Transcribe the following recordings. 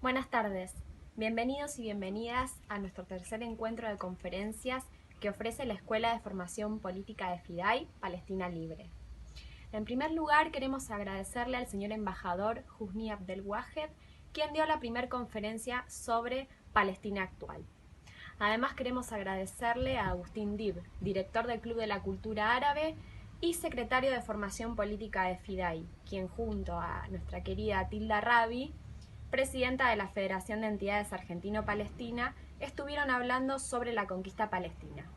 Buenas tardes, bienvenidos y bienvenidas a nuestro tercer encuentro de conferencias que ofrece la Escuela de Formación Política de FIDAY, Palestina Libre. En primer lugar, queremos agradecerle al señor embajador Husni Abdelwahed, quien dio la primera conferencia sobre Palestina actual. Además, queremos agradecerle a Agustín Dib, director del Club de la Cultura Árabe y secretario de Formación Política de FIDAY, quien junto a nuestra querida Tilda Rabi, presidenta de la Federación de Entidades Argentino-Palestina, estuvieron hablando sobre la conquista palestina.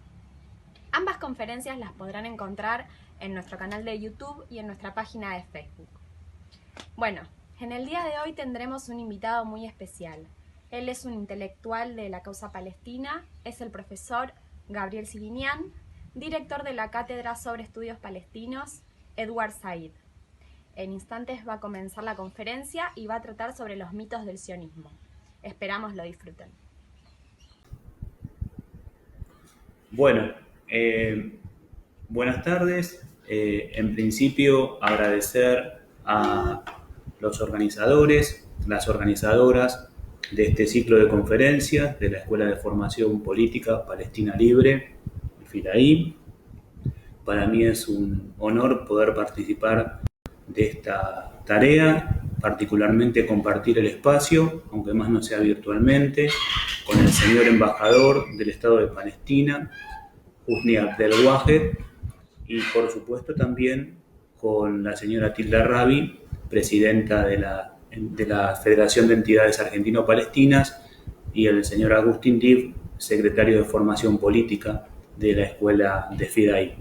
Ambas conferencias las podrán encontrar en nuestro canal de YouTube y en nuestra página de Facebook. Bueno, en el día de hoy tendremos un invitado muy especial. Él es un intelectual de la causa palestina, es el profesor Gabriel Sirinian, director de la Cátedra sobre Estudios Palestinos, Edward Said. En instantes va a comenzar la conferencia y va a tratar sobre los mitos del sionismo. Esperamos lo disfruten. Bueno, buenas tardes. En principio, agradecer a los organizadores, las organizadoras de este ciclo de conferencias de la Escuela de Formación Política Palestina Libre, FIDAY. Para mí es un honor poder participar de esta tarea, particularmente compartir el espacio, aunque más no sea virtualmente, con el señor embajador del Estado de Palestina, Husni Abdelwahed, y por supuesto también con la señora Tilda Rabi, presidenta de la Federación de Entidades Argentino-Palestinas, y el señor Agustín Dib, secretario de Formación Política de la Escuela de FIDAY.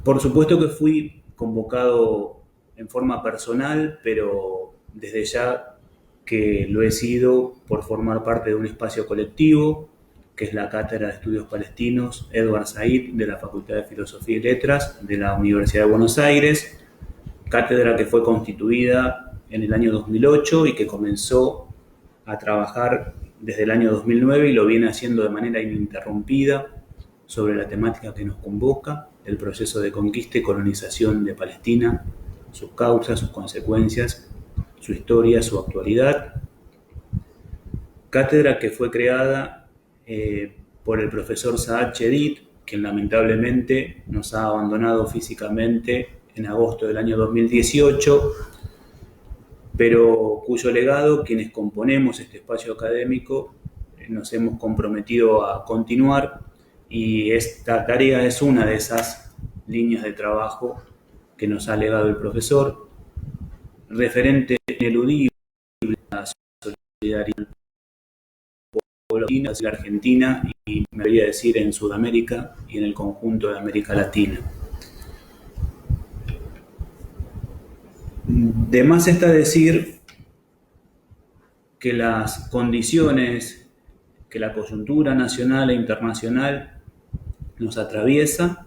Por supuesto que fui convocado en forma personal, pero desde ya que lo he sido por formar parte de un espacio colectivo, que es la Cátedra de Estudios Palestinos Edward Said de la Facultad de Filosofía y Letras de la Universidad de Buenos Aires, cátedra que fue constituida en el año 2008 y que comenzó a trabajar desde el año 2009 y lo viene haciendo de manera ininterrumpida sobre la temática que nos convoca, el proceso de conquista y colonización de Palestina, sus causas, sus consecuencias, su historia, su actualidad. Cátedra que fue creada por el profesor Saad Chedid, quien lamentablemente nos ha abandonado físicamente en agosto del año 2018, pero cuyo legado, quienes componemos este espacio académico, nos hemos comprometido a continuar, y esta tarea es una de esas líneas de trabajo que nos ha legado el profesor, referente ineludible a la solidaridad de la Argentina y me debería decir en Sudamérica y en el conjunto de América Latina. De más está decir que las condiciones, que la coyuntura nacional e internacional nos atraviesa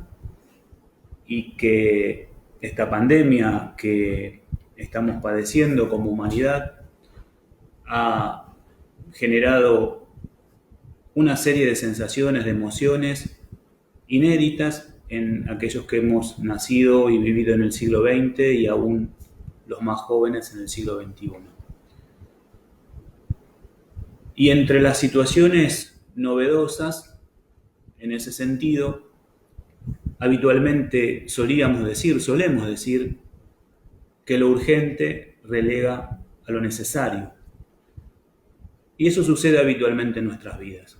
y que esta pandemia que estamos padeciendo como humanidad ha generado una serie de sensaciones, de emociones inéditas en aquellos que hemos nacido y vivido en el siglo XX y aún los más jóvenes en el siglo XXI. Y entre las situaciones novedosas, en ese sentido, habitualmente solemos decir que lo urgente relega a lo necesario. Y eso sucede habitualmente en nuestras vidas.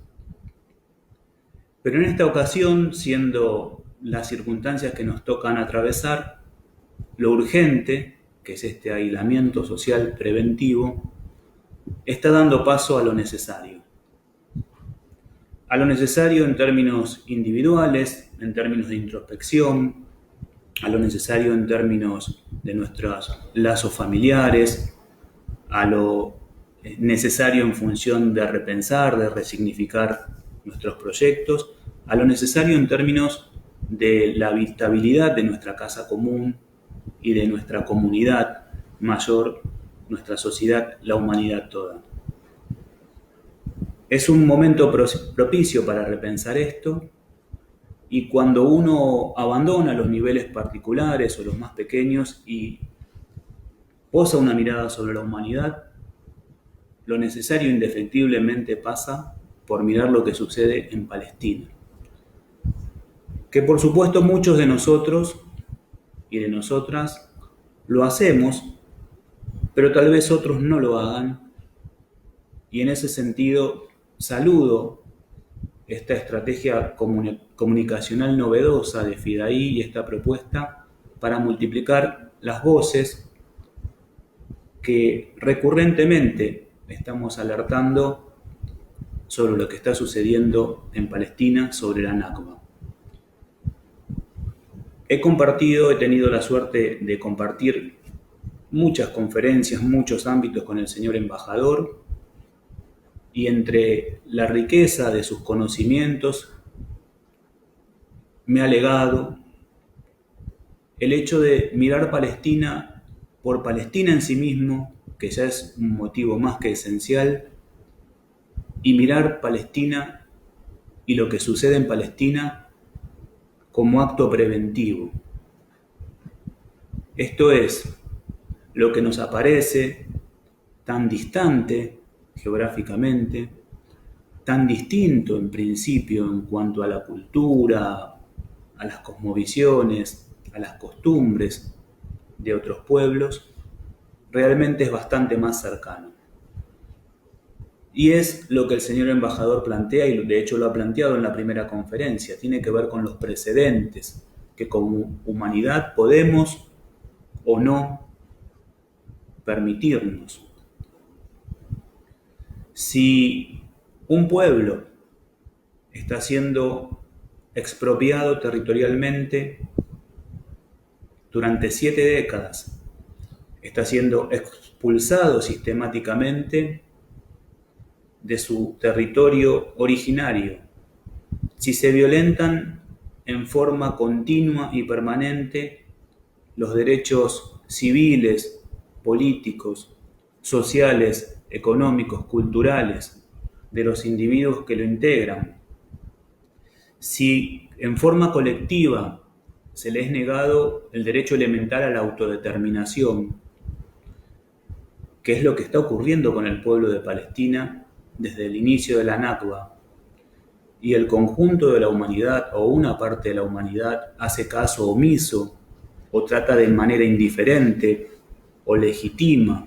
Pero en esta ocasión, siendo las circunstancias que nos tocan atravesar, lo urgente, que es este aislamiento social preventivo, está dando paso a lo necesario. A lo necesario en términos individuales, en términos de introspección, a lo necesario en términos de nuestros lazos familiares, a lo necesario en función de repensar, de resignificar nuestros proyectos, a lo necesario en términos de la habitabilidad de nuestra casa común y de nuestra comunidad mayor, nuestra sociedad, la humanidad toda. Es un momento propicio para repensar esto, y cuando uno abandona los niveles particulares o los más pequeños y posa una mirada sobre la humanidad, lo necesario indefectiblemente pasa por mirar lo que sucede en Palestina. Que por supuesto muchos de nosotros y de nosotras lo hacemos, pero tal vez otros no lo hagan, y en ese sentido saludo esta estrategia comunicacional novedosa de Fidaí y esta propuesta para multiplicar las voces que recurrentemente estamos alertando sobre lo que está sucediendo en Palestina, sobre la Nakba. He tenido la suerte de compartir muchas conferencias, muchos ámbitos con el señor embajador, y entre la riqueza de sus conocimientos me ha legado el hecho de mirar Palestina por Palestina en sí mismo, que ya es un motivo más que esencial, y mirar Palestina y lo que sucede en Palestina como acto preventivo. Esto es, lo que nos aparece tan distante geográficamente, tan distinto en principio en cuanto a la cultura, a las cosmovisiones, a las costumbres de otros pueblos, realmente es bastante más cercano. Y es lo que el señor embajador plantea, y de hecho lo ha planteado en la primera conferencia, tiene que ver con los precedentes que como humanidad podemos o no permitirnos. Si un pueblo está siendo expropiado territorialmente durante 7 décadas, está siendo expulsado sistemáticamente de su territorio originario, si se violentan en forma continua y permanente los derechos civiles, políticos, sociales, económicos, culturales de los individuos que lo integran, si en forma colectiva se les es negado el derecho elemental a la autodeterminación, que es lo que está ocurriendo con el pueblo de Palestina desde el inicio de la Nakba, y el conjunto de la humanidad o una parte de la humanidad hace caso omiso o trata de manera indiferente o legitima,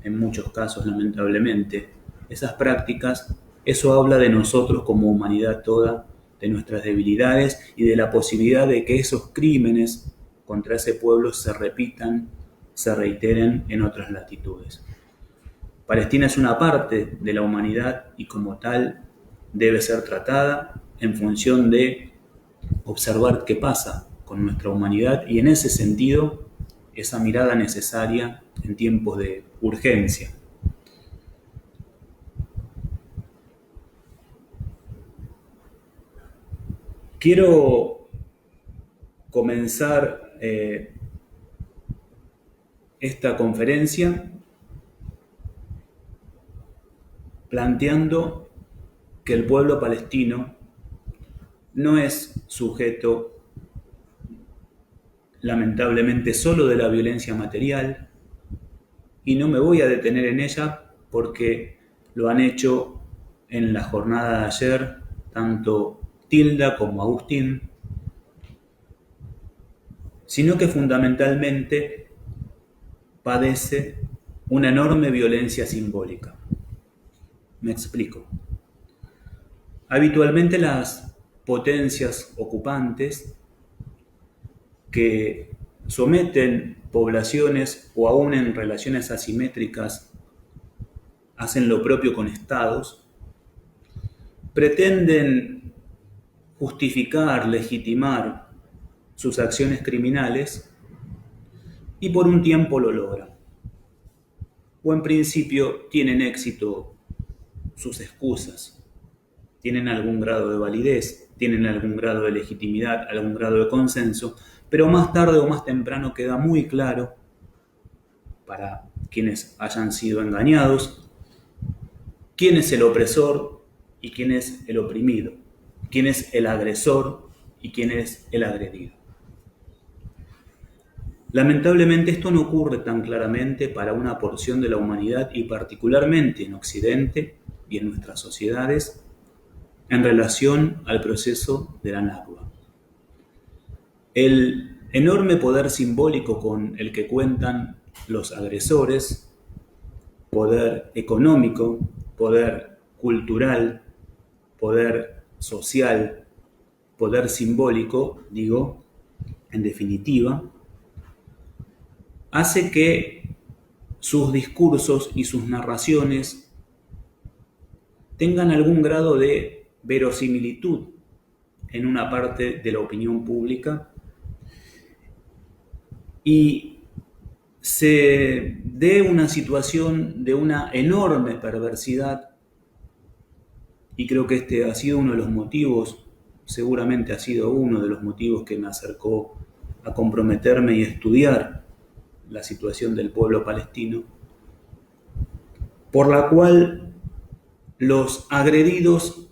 en muchos casos lamentablemente, esas prácticas, eso habla de nosotros como humanidad toda, de nuestras debilidades y de la posibilidad de que esos crímenes contra ese pueblo se repitan, se reiteren en otras latitudes. Palestina es una parte de la humanidad y como tal debe ser tratada en función de observar qué pasa con nuestra humanidad y en ese sentido esa mirada necesaria en tiempos de urgencia. Quiero comenzar esta conferencia planteando que el pueblo palestino no es sujeto, lamentablemente, solo de la violencia material, y no me voy a detener en ella porque lo han hecho en la jornada de ayer tanto Tilda como Agustín, sino que fundamentalmente padece una enorme violencia simbólica. Me explico. Habitualmente las potencias ocupantes que someten poblaciones o aún en relaciones asimétricas hacen lo propio con estados, pretenden justificar, legitimar sus acciones criminales y por un tiempo lo logran. O en principio tienen éxito sus excusas, tienen algún grado de validez, tienen algún grado de legitimidad, algún grado de consenso, pero más tarde o más temprano queda muy claro para quienes hayan sido engañados quién es el opresor y quién es el oprimido, quién es el agresor y quién es el agredido. Lamentablemente esto no ocurre tan claramente para una porción de la humanidad y particularmente en Occidente y en nuestras sociedades en relación al proceso de la Nakba. El enorme poder simbólico con el que cuentan los agresores, poder económico, poder cultural, poder social, poder simbólico, digo, en definitiva, hace que sus discursos y sus narraciones tengan algún grado de verosimilitud en una parte de la opinión pública y se dé una situación de una enorme perversidad, y creo que este ha sido uno de los motivos, seguramente ha sido uno de los motivos que me acercó a comprometerme y estudiar la situación del pueblo palestino, por la cual los agredidos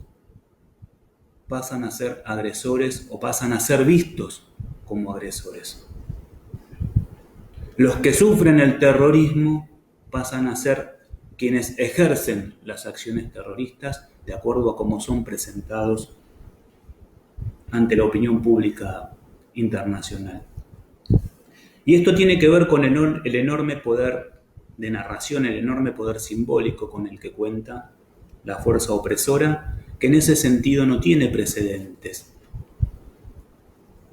pasan a ser agresores o pasan a ser vistos como agresores. Los que sufren el terrorismo pasan a ser quienes ejercen las acciones terroristas de acuerdo a cómo son presentados ante la opinión pública internacional. Y esto tiene que ver con el enorme poder de narración, el enorme poder simbólico con el que cuenta la fuerza opresora, que en ese sentido no tiene precedentes.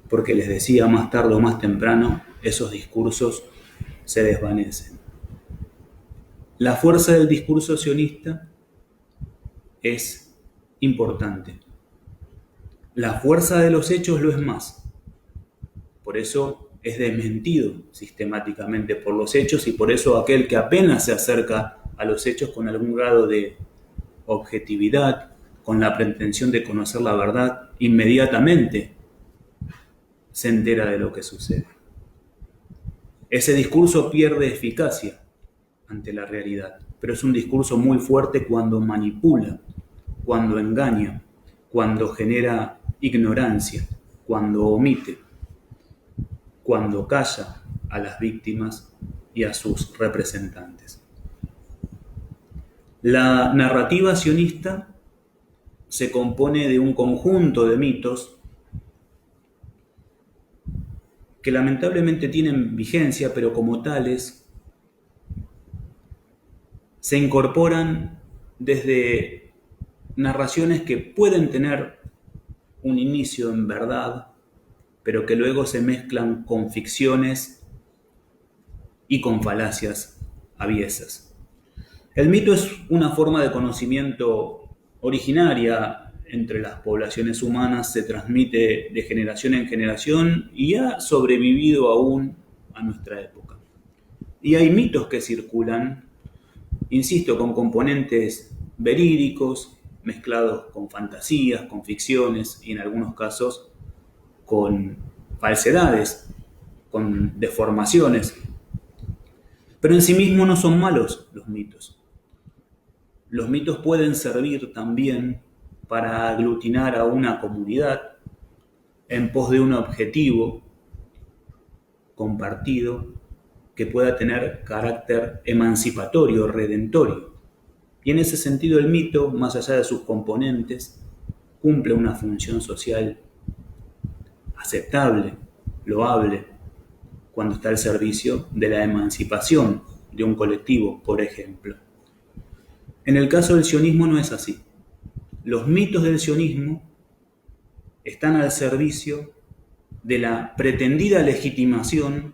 Porque les decía, más tarde o más temprano, esos discursos se desvanecen. La fuerza del discurso sionista es importante. La fuerza de los hechos lo es más. Por eso es desmentido sistemáticamente por los hechos y por eso aquel que apenas se acerca a los hechos con algún grado de objetividad, con la pretensión de conocer la verdad, inmediatamente se entera de lo que sucede. Ese discurso pierde eficacia ante la realidad, pero es un discurso muy fuerte cuando manipula, cuando engaña, cuando genera ignorancia, cuando omite, cuando calla a las víctimas y a sus representantes. La narrativa sionista se compone de un conjunto de mitos que lamentablemente tienen vigencia, pero como tales se incorporan desde narraciones que pueden tener un inicio en verdad, pero que luego se mezclan con ficciones y con falacias aviesas. El mito es una forma de conocimiento originaria entre las poblaciones humanas, se transmite de generación en generación y ha sobrevivido aún a nuestra época. Y hay mitos que circulan, insisto, con componentes verídicos, mezclados con fantasías, con ficciones y en algunos casos con falsedades, con deformaciones. Pero en sí mismos no son malos los mitos. Los mitos pueden servir también para aglutinar a una comunidad en pos de un objetivo compartido que pueda tener carácter emancipatorio, redentorio. Y en ese sentido el mito, más allá de sus componentes, cumple una función social aceptable, loable, cuando está al servicio de la emancipación de un colectivo, por ejemplo. En el caso del sionismo no es así. Los mitos del sionismo están al servicio de la pretendida legitimación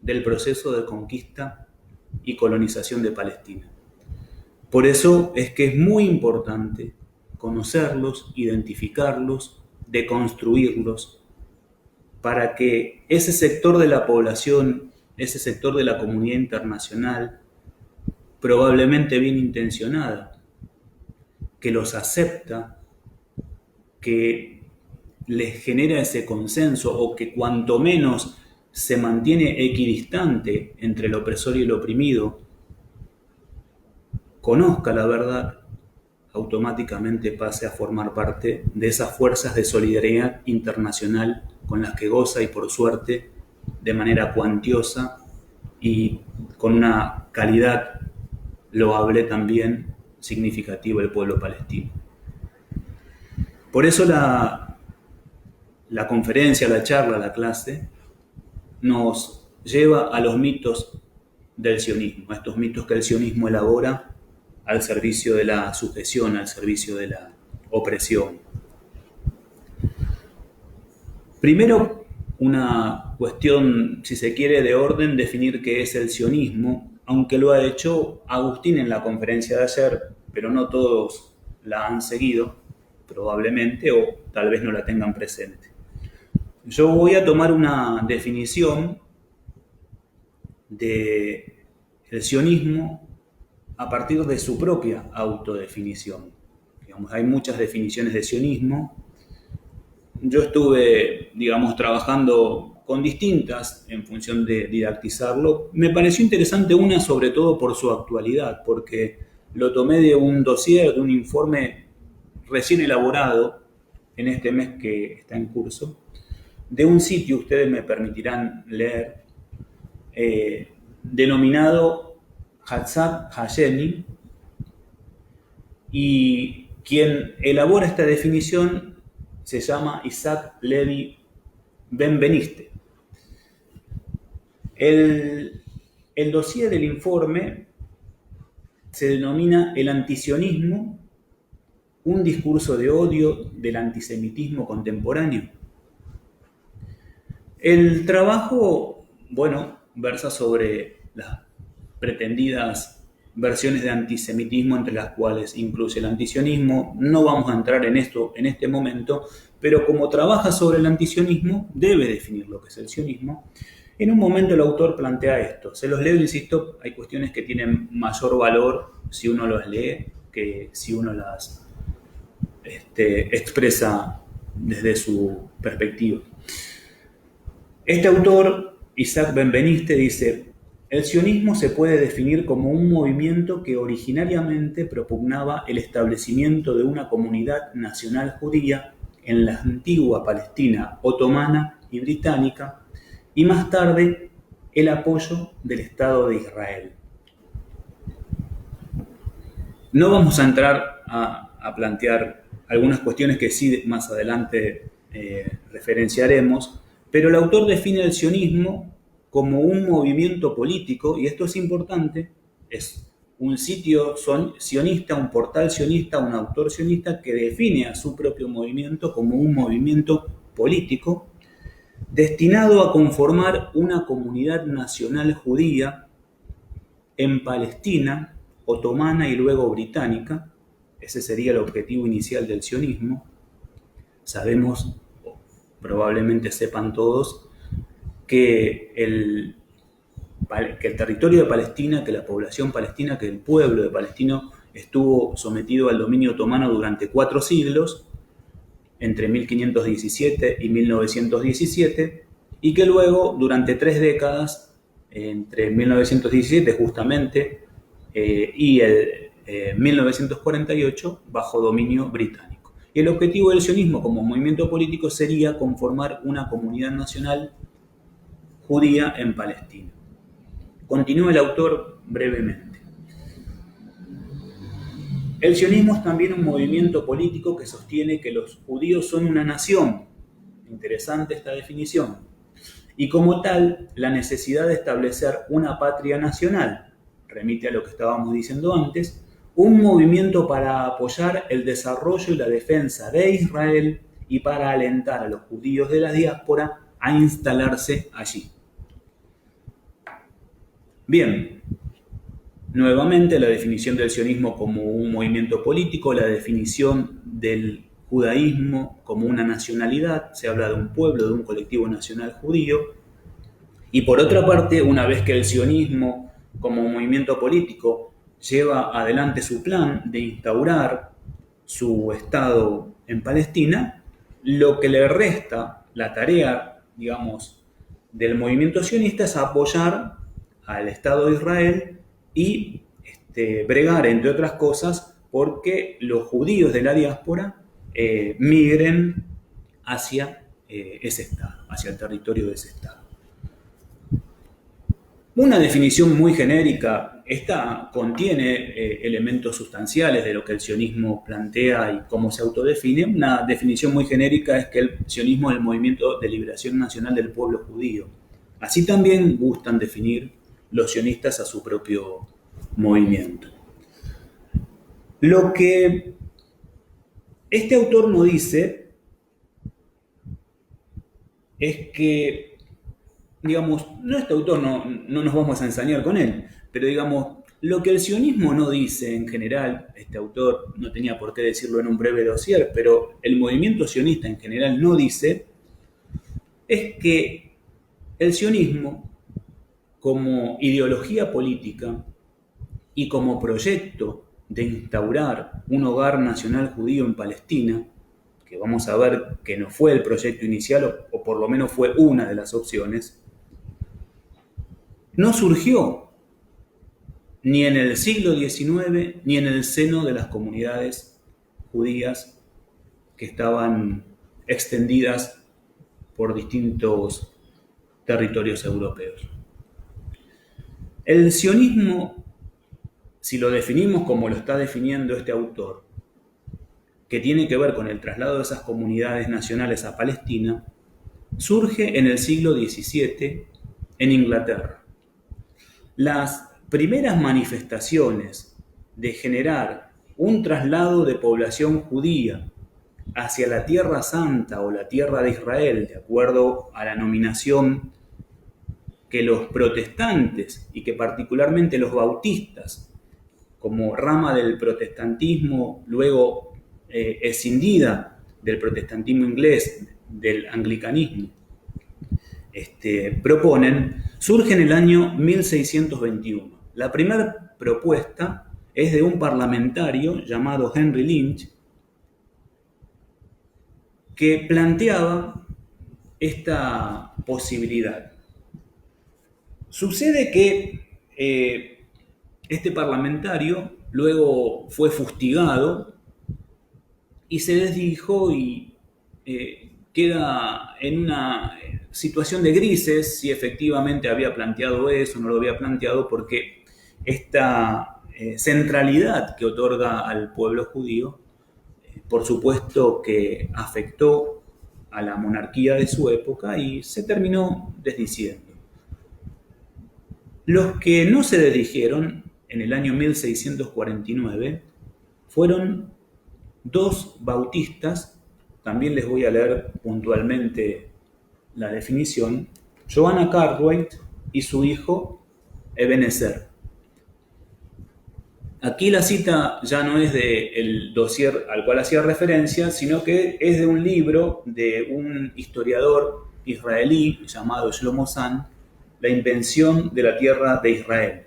del proceso de conquista y colonización de Palestina. Por eso es que es muy importante conocerlos, identificarlos, deconstruirlos, para que ese sector de la población, ese sector de la comunidad internacional, probablemente bien intencionada, que los acepta, que les genera ese consenso o que cuanto menos se mantiene equidistante entre el opresor y el oprimido, conozca la verdad, automáticamente pase a formar parte de esas fuerzas de solidaridad internacional con las que goza y por suerte de manera cuantiosa y con una calidad loable también significativa el pueblo palestino. Por eso la conferencia, la charla, la clase nos lleva a los mitos del sionismo, a estos mitos que el sionismo elabora al servicio de la sujeción, al servicio de la opresión. Primero, una cuestión, si se quiere, de orden, definir qué es el sionismo, aunque lo ha hecho Agustín en la conferencia de ayer, pero no todos la han seguido, probablemente, o tal vez no la tengan presente. Yo voy a tomar una definición del sionismo a partir de su propia autodefinición. Digamos, hay muchas definiciones de sionismo. Yo estuve, trabajando con distintas en función de didactizarlo. Me pareció interesante una, sobre todo por su actualidad, porque lo tomé de un dossier, de un informe recién elaborado en este mes que está en curso, de un sitio, ustedes me permitirán leer, denominado Hatzat Hayeni, y quien elabora esta definición se llama Isaac Levi Benveniste. El dossier del informe se denomina El antisionismo, un discurso de odio del antisemitismo contemporáneo. El trabajo, versa sobre las pretendidas versiones de antisemitismo, entre las cuales incluye el antisionismo. No vamos a entrar en esto en este momento, pero como trabaja sobre el antisionismo, debe definir lo que es el sionismo. En un momento el autor plantea esto. Se los leo, insisto, hay cuestiones que tienen mayor valor si uno las lee que si uno las expresa desde su perspectiva. Este autor, Isaac Benveniste, dice: el sionismo se puede definir como un movimiento que originariamente propugnaba el establecimiento de una comunidad nacional judía en la antigua Palestina otomana y británica, y más tarde el apoyo del Estado de Israel. No vamos a entrar a plantear algunas cuestiones que sí más adelante referenciaremos, pero el autor define el sionismo como un movimiento político, y esto es importante, es un sitio sionista, un portal sionista, un autor sionista que define a su propio movimiento como un movimiento político destinado a conformar una comunidad nacional judía en Palestina, otomana y luego británica. Ese sería el objetivo inicial del sionismo. Sabemos, probablemente sepan todos, que el territorio de Palestina, que la población palestina, que el pueblo de palestino estuvo sometido al dominio otomano durante 4 siglos, entre 1517 y 1917, y que luego, durante 3 décadas, entre 1917 justamente y el 1948, bajo dominio británico. Y el objetivo del sionismo como movimiento político sería conformar una comunidad nacional judía en Palestina. Continúa el autor brevemente. El sionismo es también un movimiento político que sostiene que los judíos son una nación. Interesante esta definición. Y como tal, la necesidad de establecer una patria nacional, remite a lo que estábamos diciendo antes, un movimiento para apoyar el desarrollo y la defensa de Israel y para alentar a los judíos de la diáspora a instalarse allí. Bien, nuevamente la definición del sionismo como un movimiento político, la definición del judaísmo como una nacionalidad, se habla de un pueblo, de un colectivo nacional judío, y por otra parte, una vez que el sionismo como movimiento político lleva adelante su plan de instaurar su Estado en Palestina, lo que le resta, la tarea, del movimiento sionista es apoyar al Estado de Israel y bregar, entre otras cosas, porque los judíos de la diáspora migren hacia ese Estado, hacia el territorio de ese Estado. Una definición muy genérica, esta contiene elementos sustanciales de lo que el sionismo plantea y cómo se autodefine. Una definición muy genérica es que el sionismo es el movimiento de liberación nacional del pueblo judío. Así también gustan definir los sionistas a su propio movimiento. Lo que este autor no dice es que, digamos, no este autor, no nos vamos a ensañar con él, pero digamos, lo que el sionismo no dice en general, este autor no tenía por qué decirlo en un breve dossier, pero el movimiento sionista en general no dice, es que el sionismo, como ideología política y como proyecto de instaurar un hogar nacional judío en Palestina, que vamos a ver que no fue el proyecto inicial, o por lo menos fue una de las opciones, no surgió ni en el siglo XIX ni en el seno de las comunidades judías que estaban extendidas por distintos territorios europeos. El sionismo, si lo definimos como lo está definiendo este autor, que tiene que ver con el traslado de esas comunidades nacionales a Palestina, surge en el siglo XVII en Inglaterra. Las primeras manifestaciones de generar un traslado de población judía hacia la Tierra Santa o la Tierra de Israel, de acuerdo a la nominación que los protestantes y que particularmente los bautistas, como rama del protestantismo, luego escindida del protestantismo inglés, del anglicanismo, proponen, surge en el año 1621. La primera propuesta es de un parlamentario llamado Henry Lynch, que planteaba esta posibilidad. Sucede que este parlamentario luego fue fustigado y se desdijo y queda en una situación de grises si efectivamente había planteado eso o no lo había planteado, porque esta centralidad que otorga al pueblo judío, por supuesto que afectó a la monarquía de su época y se terminó desdiciendo. Los que no se desdijeron en el año 1649 fueron dos bautistas, también les voy a leer puntualmente la definición, Joanna Cartwright y su hijo Ebenezer. Aquí la cita ya no es del dossier al cual hacía referencia, sino que es de un libro de un historiador israelí llamado Shlomo Zahn, La invención de la tierra de Israel.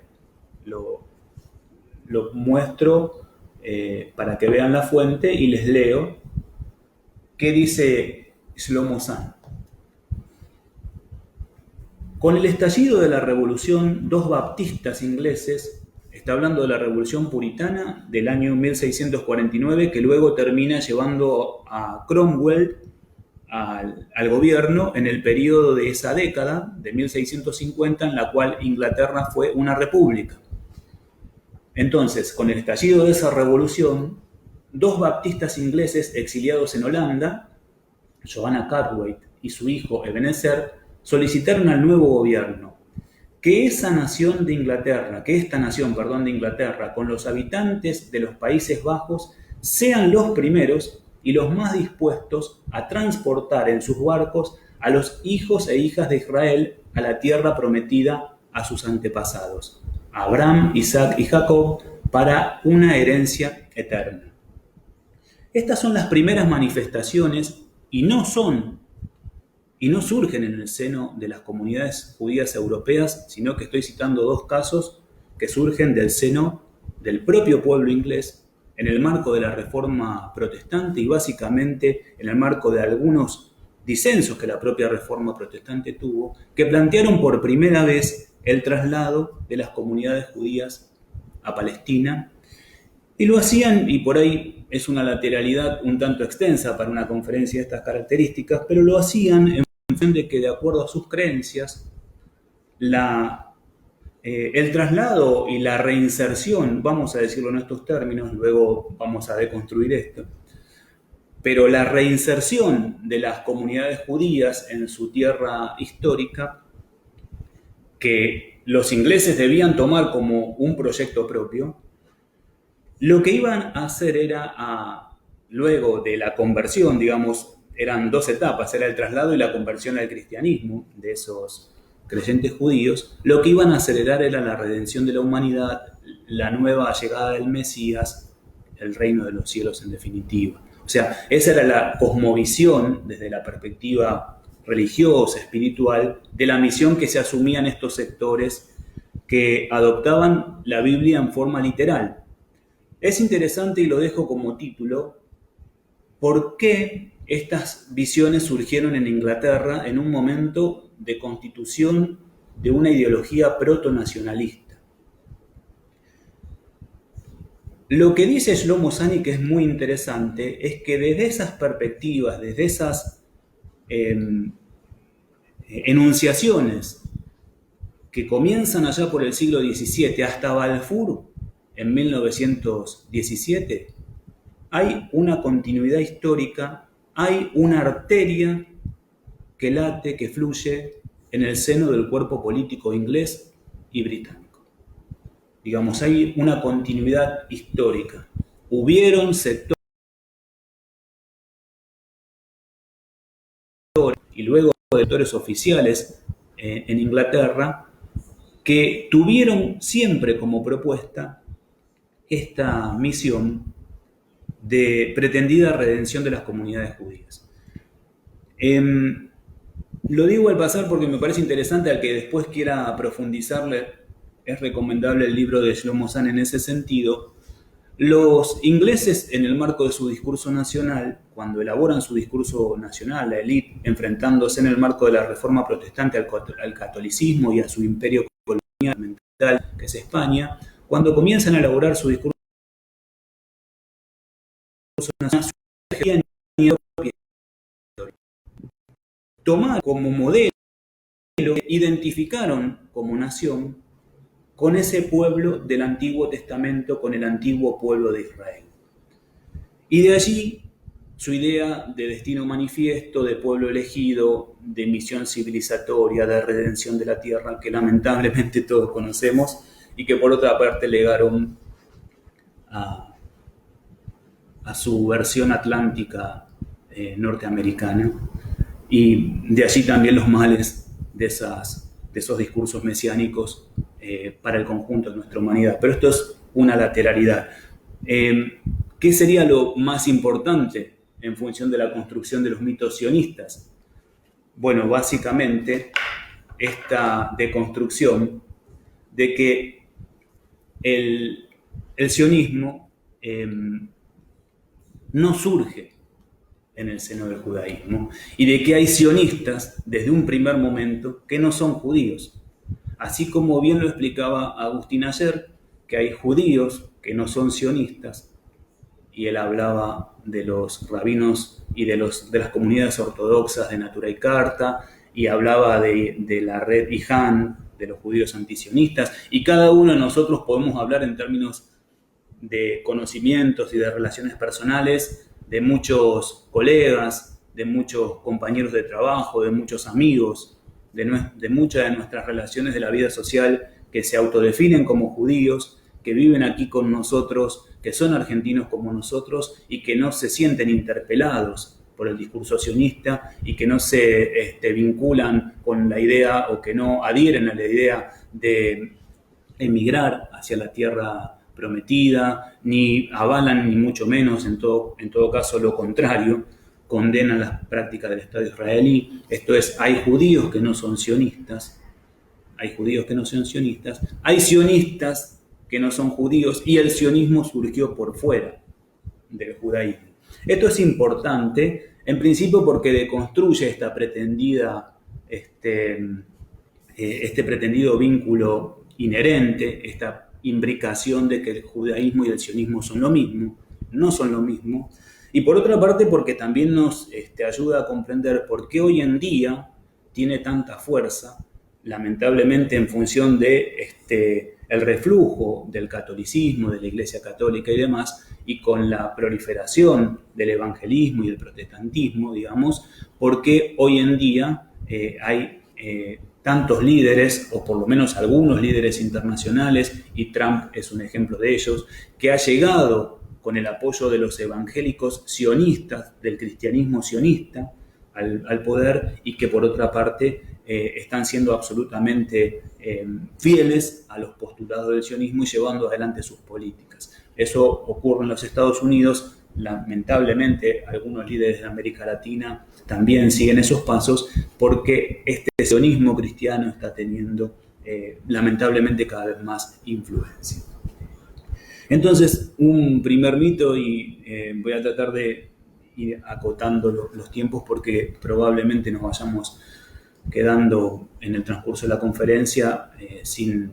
Lo muestro para que vean la fuente y les leo qué dice Shlomo Zahn. Con el estallido de la revolución, dos baptistas ingleses, está hablando de la revolución puritana del año 1649, que luego termina llevando a Cromwell al gobierno en el periodo de esa década, de 1650, en la cual Inglaterra fue una república. Entonces, con el estallido de esa revolución, dos baptistas ingleses exiliados en Holanda, Joanna Cartwright y su hijo Ebenezer, solicitaron al nuevo gobierno que esta nación de Inglaterra, con los habitantes de los Países Bajos, sean los primeros y los más dispuestos a transportar en sus barcos a los hijos e hijas de Israel a la tierra prometida a sus antepasados, Abraham, Isaac y Jacob, para una herencia eterna. Estas son las primeras manifestaciones y no surgen en el seno de las comunidades judías europeas, sino que estoy citando dos casos que surgen del seno del propio pueblo inglés en el marco de la Reforma Protestante y básicamente en el marco de algunos disensos que la propia Reforma Protestante tuvo, que plantearon por primera vez el traslado de las comunidades judías a Palestina, y lo hacían, y por ahí es una lateralidad un tanto extensa para una conferencia de estas características, pero lo hacían en función de que, de acuerdo a sus creencias, la el traslado y la reinserción, vamos a decirlo en estos términos, luego vamos a deconstruir esto, pero la reinserción de las comunidades judías en su tierra histórica, que los ingleses debían tomar como un proyecto propio, lo que iban a hacer era, luego de la conversión, digamos, eran dos etapas, era el traslado y la conversión al cristianismo de esos creyentes judíos, lo que iban a acelerar era la redención de la humanidad, la nueva llegada del Mesías, el reino de los cielos en definitiva. O sea, esa era la cosmovisión desde la perspectiva religiosa, espiritual, de la misión que se asumía en estos sectores que adoptaban la Biblia en forma literal. Es interesante, y lo dejo como título, por qué estas visiones surgieron en Inglaterra en un momento de constitución de una ideología protonacionalista. Lo que dice Shlomo Sani, que es muy interesante, es que desde esas perspectivas, desde esas enunciaciones que comienzan allá por el siglo XVII hasta Balfour en 1917, hay una continuidad histórica, hay una arteria que late, que fluye en el seno del cuerpo político inglés y británico. Digamos, hay una continuidad histórica. Hubieron sectores y luego sectores oficiales en Inglaterra que tuvieron siempre como propuesta esta misión de pretendida redención de las comunidades judías. Lo digo al pasar porque me parece interesante, al que después quiera profundizarle, es recomendable el libro de Shlomo Sani en ese sentido. Los ingleses, en el marco de su discurso nacional, cuando elaboran su discurso nacional, la élite, enfrentándose en el marco de la reforma protestante al catolicismo y a su imperio colonial mental, que es España, cuando comienzan a elaborar su discurso nacional, tomaron como modelo, identificaron como nación con ese pueblo del Antiguo Testamento, con el antiguo pueblo de Israel. Y de allí su idea de destino manifiesto, de pueblo elegido, de misión civilizatoria, de redención de la tierra, que lamentablemente todos conocemos y que por otra parte legaron a su versión atlántica norteamericana. Y de allí también los males de esos discursos mesiánicos para el conjunto de nuestra humanidad. Pero esto es una lateralidad. ¿Qué sería lo más importante en función de la construcción de los mitos sionistas? Bueno, básicamente esta deconstrucción de que el sionismo no surge en el seno del judaísmo, y de que hay sionistas desde un primer momento que no son judíos. Así como bien lo explicaba Agustín ayer, que hay judíos que no son sionistas, y él hablaba de los rabinos y de las comunidades ortodoxas de Natura y Carta, y hablaba de la red IJAN, de los judíos antisionistas, y cada uno de nosotros podemos hablar en términos de conocimientos y de relaciones personales de muchos colegas, de muchos compañeros de trabajo, de muchos amigos, de muchas de nuestras relaciones de la vida social que se autodefinen como judíos, que viven aquí con nosotros, que son argentinos como nosotros y que no se sienten interpelados por el discurso sionista y que no se vinculan con la idea o que no adhieren a la idea de emigrar hacia la tierra prometida, ni avalan ni mucho menos, en todo caso lo contrario, condenan las prácticas del Estado israelí. Esto es, hay judíos que no son sionistas, hay sionistas que no son judíos, y el sionismo surgió por fuera del judaísmo. Esto es importante, en principio porque deconstruye esta pretendida, este pretendido vínculo inherente, esta imbricación de que el judaísmo y el sionismo son lo mismo, no son lo mismo, y por otra parte porque también nos ayuda a comprender por qué hoy en día tiene tanta fuerza lamentablemente en función de el reflujo del catolicismo, de la Iglesia Católica y demás, y con la proliferación del evangelismo y del protestantismo, digamos, porque hoy en día hay tantos líderes, o por lo menos algunos líderes internacionales, y Trump es un ejemplo de ellos, que ha llegado con el apoyo de los evangélicos sionistas, del cristianismo sionista, al poder, y que por otra parte están siendo absolutamente fieles a los postulados del sionismo y llevando adelante sus políticas. Eso ocurre en los Estados Unidos. Lamentablemente, algunos líderes de América Latina también siguen esos pasos porque este sionismo cristiano está teniendo lamentablemente cada vez más influencia. Entonces, un primer mito, y voy a tratar de ir acotando los tiempos porque probablemente nos vayamos quedando en el transcurso de la conferencia sin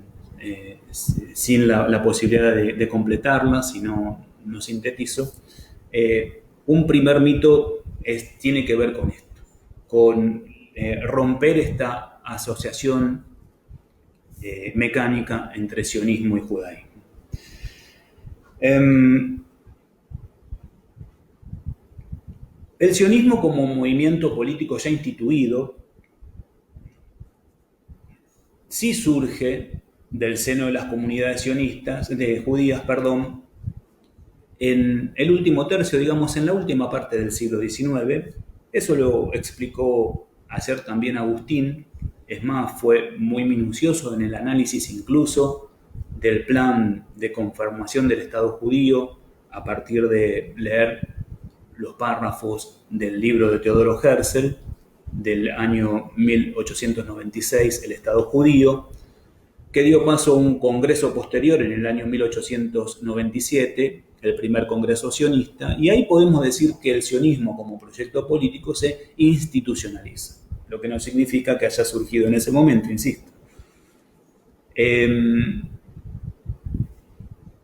la posibilidad de completarla, si no sintetizo. Un primer mito tiene que ver con esto, con romper esta asociación mecánica entre sionismo y judaísmo. El sionismo como movimiento político ya instituido sí surge del seno de las comunidades judías, en el último tercio, digamos, en la última parte del siglo XIX. Eso lo explicó ayer también Agustín. Es más, fue muy minucioso en el análisis incluso del plan de conformación del Estado judío a partir de leer los párrafos del libro de Teodoro Herzl del año 1896, El Estado Judío, que dio paso a un congreso posterior en el año 1897, el primer congreso sionista, y ahí podemos decir que el sionismo como proyecto político se institucionaliza, lo que no significa que haya surgido en ese momento, insisto.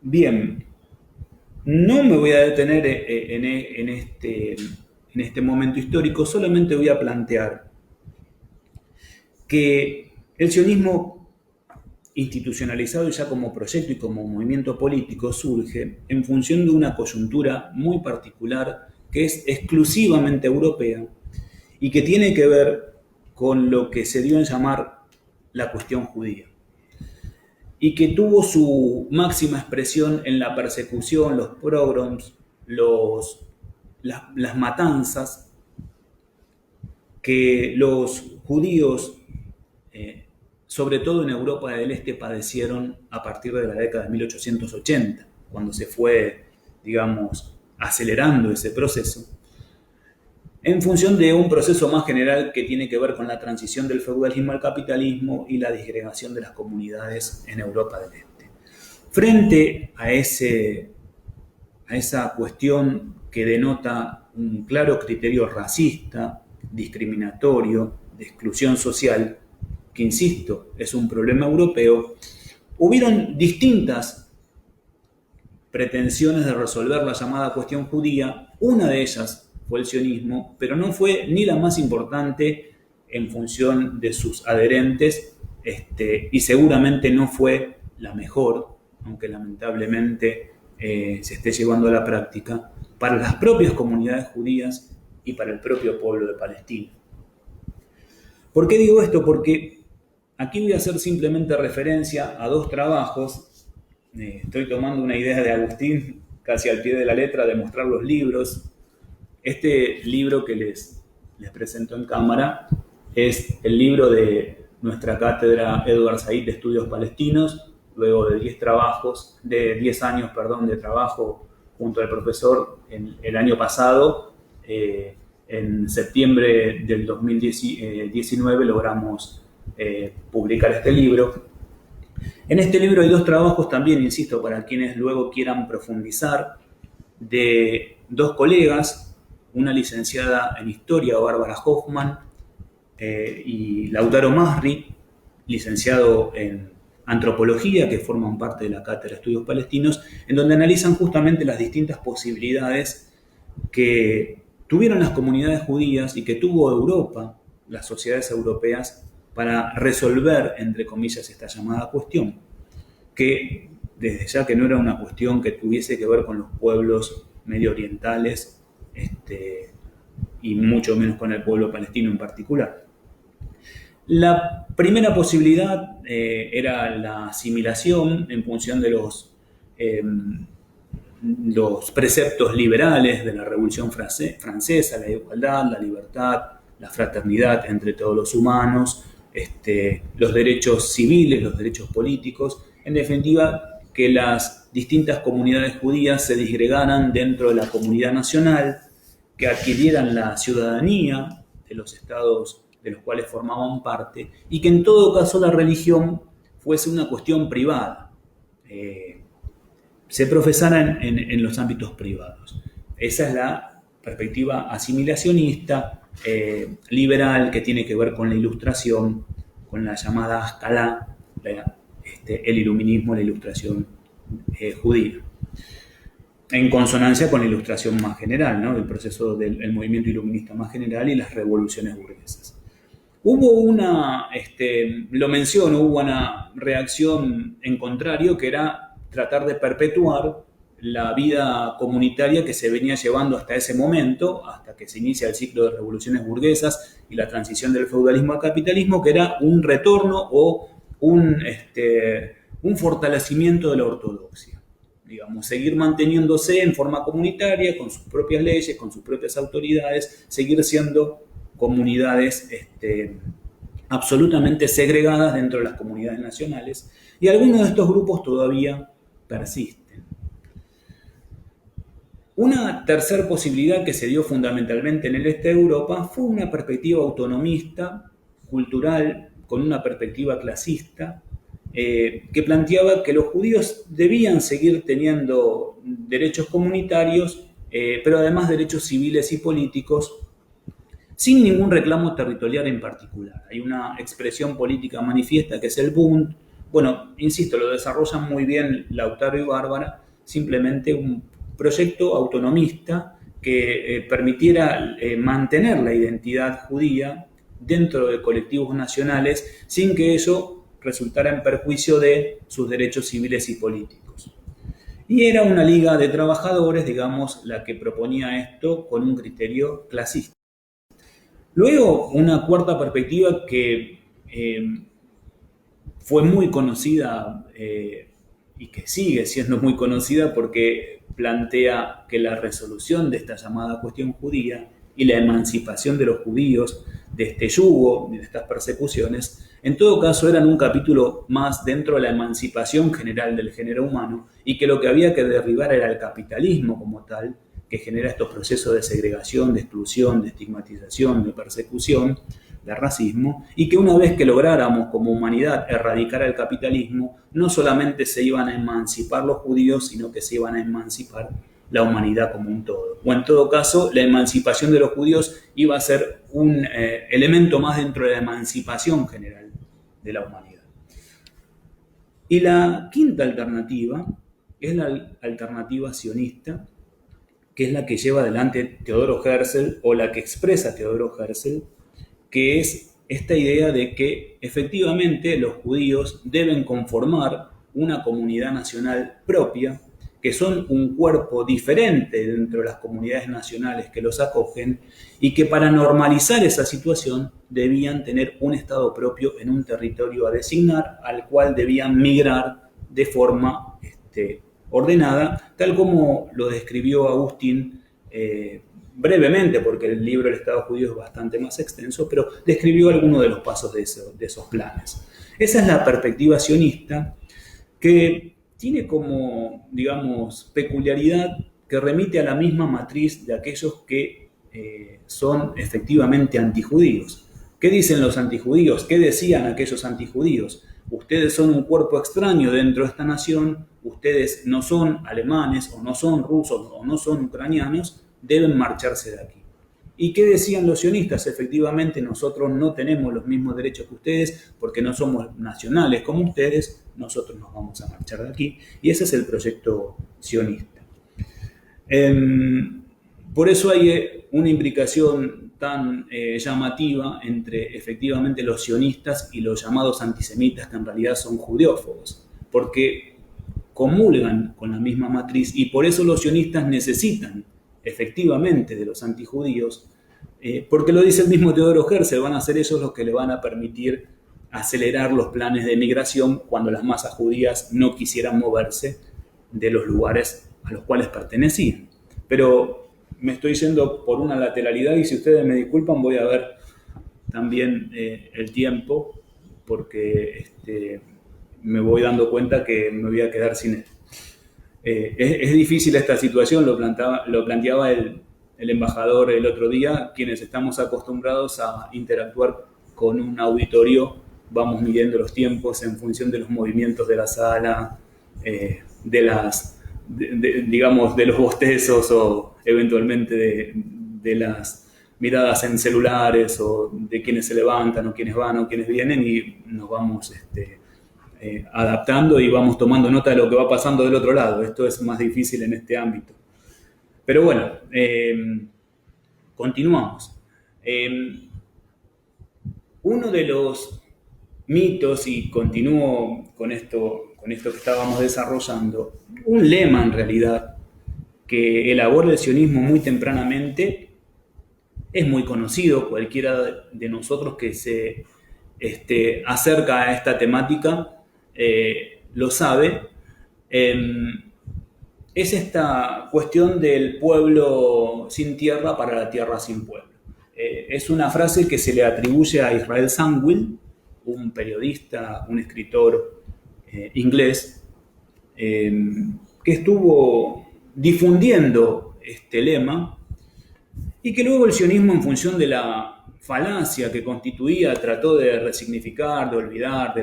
Bien, no me voy a detener en este momento histórico, solamente voy a plantear que el sionismo institucionalizado ya como proyecto y como movimiento político surge en función de una coyuntura muy particular que es exclusivamente europea y que tiene que ver con lo que se dio en llamar la cuestión judía, y que tuvo su máxima expresión en la persecución, los pogroms, las matanzas que los judíos, sobre todo en Europa del Este, padecieron a partir de la década de 1880, cuando se fue, digamos, acelerando ese proceso, en función de un proceso más general que tiene que ver con la transición del feudalismo al capitalismo y la disgregación de las comunidades en Europa del Este. Frente a esa cuestión que denota un claro criterio racista, discriminatorio, de exclusión social, que insisto, es un problema europeo, hubieron distintas pretensiones de resolver la llamada cuestión judía. Una de ellas fue el sionismo, pero no fue ni la más importante en función de sus adherentes, y seguramente no fue la mejor, aunque lamentablemente se esté llevando a la práctica, para las propias comunidades judías y para el propio pueblo de Palestina. ¿Por qué digo esto? Porque aquí voy a hacer simplemente referencia a dos trabajos. Estoy tomando una idea de Agustín casi al pie de la letra de mostrar los libros. Este libro que les presento en cámara es el libro de nuestra cátedra Edward Said de Estudios Palestinos, luego de 10 años de trabajo junto al profesor el año pasado. En septiembre del 2019 logramos publicar este libro. En este libro hay dos trabajos también, insisto, para quienes luego quieran profundizar, de dos colegas, una licenciada en Historia, Bárbara Hoffman, y Lautaro Masri, licenciado en Antropología, que forman parte de la Cátedra de Estudios Palestinos, en donde analizan justamente las distintas posibilidades que tuvieron las comunidades judías y que tuvo Europa, las sociedades europeas, para resolver, entre comillas, esta llamada cuestión, que desde ya que no era una cuestión que tuviese que ver con los pueblos medio orientales, y mucho menos con el pueblo palestino en particular. La primera posibilidad era la asimilación en función de los preceptos liberales de la Revolución Francesa, la igualdad, la libertad, la fraternidad entre todos los humanos, los derechos civiles, los derechos políticos, en definitiva, que las distintas comunidades judías se disgregaran dentro de la comunidad nacional, que adquirieran la ciudadanía de los estados de los cuales formaban parte, y que en todo caso la religión fuese una cuestión privada, se profesara en los ámbitos privados. Esa es la perspectiva asimilacionista, liberal, que tiene que ver con la Ilustración, con la llamada Ascalá, el iluminismo, la Ilustración judía, en consonancia con la Ilustración más general, ¿no? El proceso del movimiento iluminista más general y las revoluciones burguesas. Hubo lo menciono, hubo una reacción en contrario, que era tratar de perpetuar la vida comunitaria que se venía llevando hasta ese momento, hasta que se inicia el ciclo de revoluciones burguesas y la transición del feudalismo al capitalismo, que era un retorno o un fortalecimiento de la ortodoxia. Digamos, seguir manteniéndose en forma comunitaria, con sus propias leyes, con sus propias autoridades, seguir siendo comunidades absolutamente segregadas dentro de las comunidades nacionales, y algunos de estos grupos todavía persisten. Una tercera posibilidad que se dio fundamentalmente en el este de Europa fue una perspectiva autonomista, cultural, con una perspectiva clasista, que planteaba que los judíos debían seguir teniendo derechos comunitarios, pero además derechos civiles y políticos, sin ningún reclamo territorial en particular. Hay una expresión política manifiesta que es el Bund. Bueno, insisto, lo desarrollan muy bien Lautaro y Bárbara, simplemente un proyecto autonomista que permitiera mantener la identidad judía dentro de colectivos nacionales sin que ello resultara en perjuicio de sus derechos civiles y políticos. Y era una liga de trabajadores, digamos, la que proponía esto con un criterio clasista. Luego, una cuarta perspectiva que fue muy conocida y que sigue siendo muy conocida porque plantea que la resolución de esta llamada cuestión judía y la emancipación de los judíos de este yugo y de estas persecuciones, en todo caso eran un capítulo más dentro de la emancipación general del género humano, y que lo que había que derribar era el capitalismo como tal, que genera estos procesos de segregación, de exclusión, de estigmatización, de persecución, de racismo, y que una vez que lográramos como humanidad erradicar el capitalismo, no solamente se iban a emancipar los judíos, sino que se iban a emancipar la humanidad como un todo. O en todo caso, la emancipación de los judíos iba a ser un elemento más dentro de la emancipación general de la humanidad. Y la quinta alternativa es la alternativa sionista, que es la que lleva adelante Teodoro Herzl, o la que expresa Teodoro Herzl, que es esta idea de que efectivamente los judíos deben conformar una comunidad nacional propia, que son un cuerpo diferente dentro de las comunidades nacionales que los acogen, y que para normalizar esa situación debían tener un Estado propio en un territorio a designar, al cual debían migrar de forma ordenada, tal como lo describió Agustín brevemente, porque el libro El Estado Judío es bastante más extenso, pero describió algunos de los pasos de esos planes. Esa es la perspectiva sionista, que tiene como, digamos, peculiaridad que remite a la misma matriz de aquellos que son efectivamente antijudíos. ¿Qué dicen los antijudíos? ¿Qué decían aquellos antijudíos? Ustedes son un cuerpo extraño dentro de esta nación, ustedes no son alemanes, o no son rusos, o no son ucranianos, deben marcharse de aquí. ¿Y qué decían los sionistas? Efectivamente, nosotros no tenemos los mismos derechos que ustedes, porque no somos nacionales como ustedes, nosotros nos vamos a marchar de aquí. Y ese es el proyecto sionista. Por eso hay una imbricación tan llamativa entre efectivamente los sionistas y los llamados antisemitas, que en realidad son judeófobos, porque comulgan con la misma matriz y por eso los sionistas necesitan efectivamente de los antijudíos, porque lo dice el mismo Teodoro Herzl, van a ser ellos los que le van a permitir acelerar los planes de migración cuando las masas judías no quisieran moverse de los lugares a los cuales pertenecían. Pero me estoy yendo por una lateralidad y si ustedes me disculpan voy a ver también el tiempo porque me voy dando cuenta que me voy a quedar sin él. Es difícil esta situación, lo planteaba el embajador el otro día, quienes estamos acostumbrados a interactuar con un auditorio, vamos midiendo los tiempos en función de los movimientos de la sala, digamos, de los bostezos o eventualmente de las miradas en celulares o de quienes se levantan o quienes van o quienes vienen y nos vamos adaptando y vamos tomando nota de lo que va pasando del otro lado. Esto es más difícil en este ámbito. Pero bueno, continuamos. Uno de los mitos, y continúo con esto que estábamos desarrollando, un lema en realidad que elabora el sionismo muy tempranamente, es muy conocido, cualquiera de nosotros que se acerca a esta temática lo sabe, es esta cuestión del pueblo sin tierra para la tierra sin pueblo. Es una frase que se le atribuye a Israel Zangwill, un periodista, un escritor inglés, que estuvo difundiendo este lema y que luego el sionismo, en función de la falacia que constituía, trató de resignificar, de olvidar,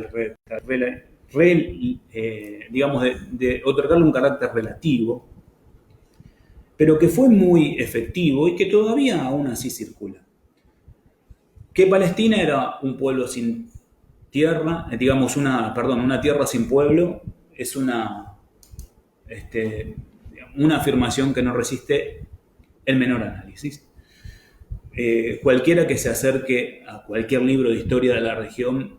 digamos, de otorgarle un carácter relativo, pero que fue muy efectivo y que todavía aún así circula. Que Palestina era un pueblo sin tierra, digamos, una tierra sin pueblo, es una afirmación que no resiste el menor análisis. Cualquiera que se acerque a cualquier libro de historia de la región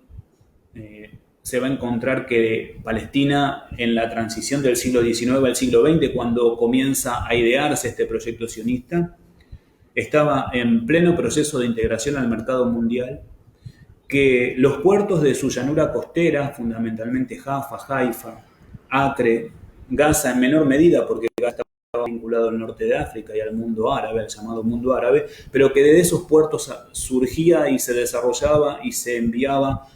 se va a encontrar que Palestina, en la transición del siglo XIX al siglo XX, cuando comienza a idearse este proyecto sionista, estaba en pleno proceso de integración al mercado mundial, que los puertos de su llanura costera, fundamentalmente Jaffa, Haifa, Acre, Gaza en menor medida, porque Gaza estaba vinculado al norte de África y al mundo árabe, al llamado mundo árabe, pero que de esos puertos surgía y se desarrollaba y se enviaba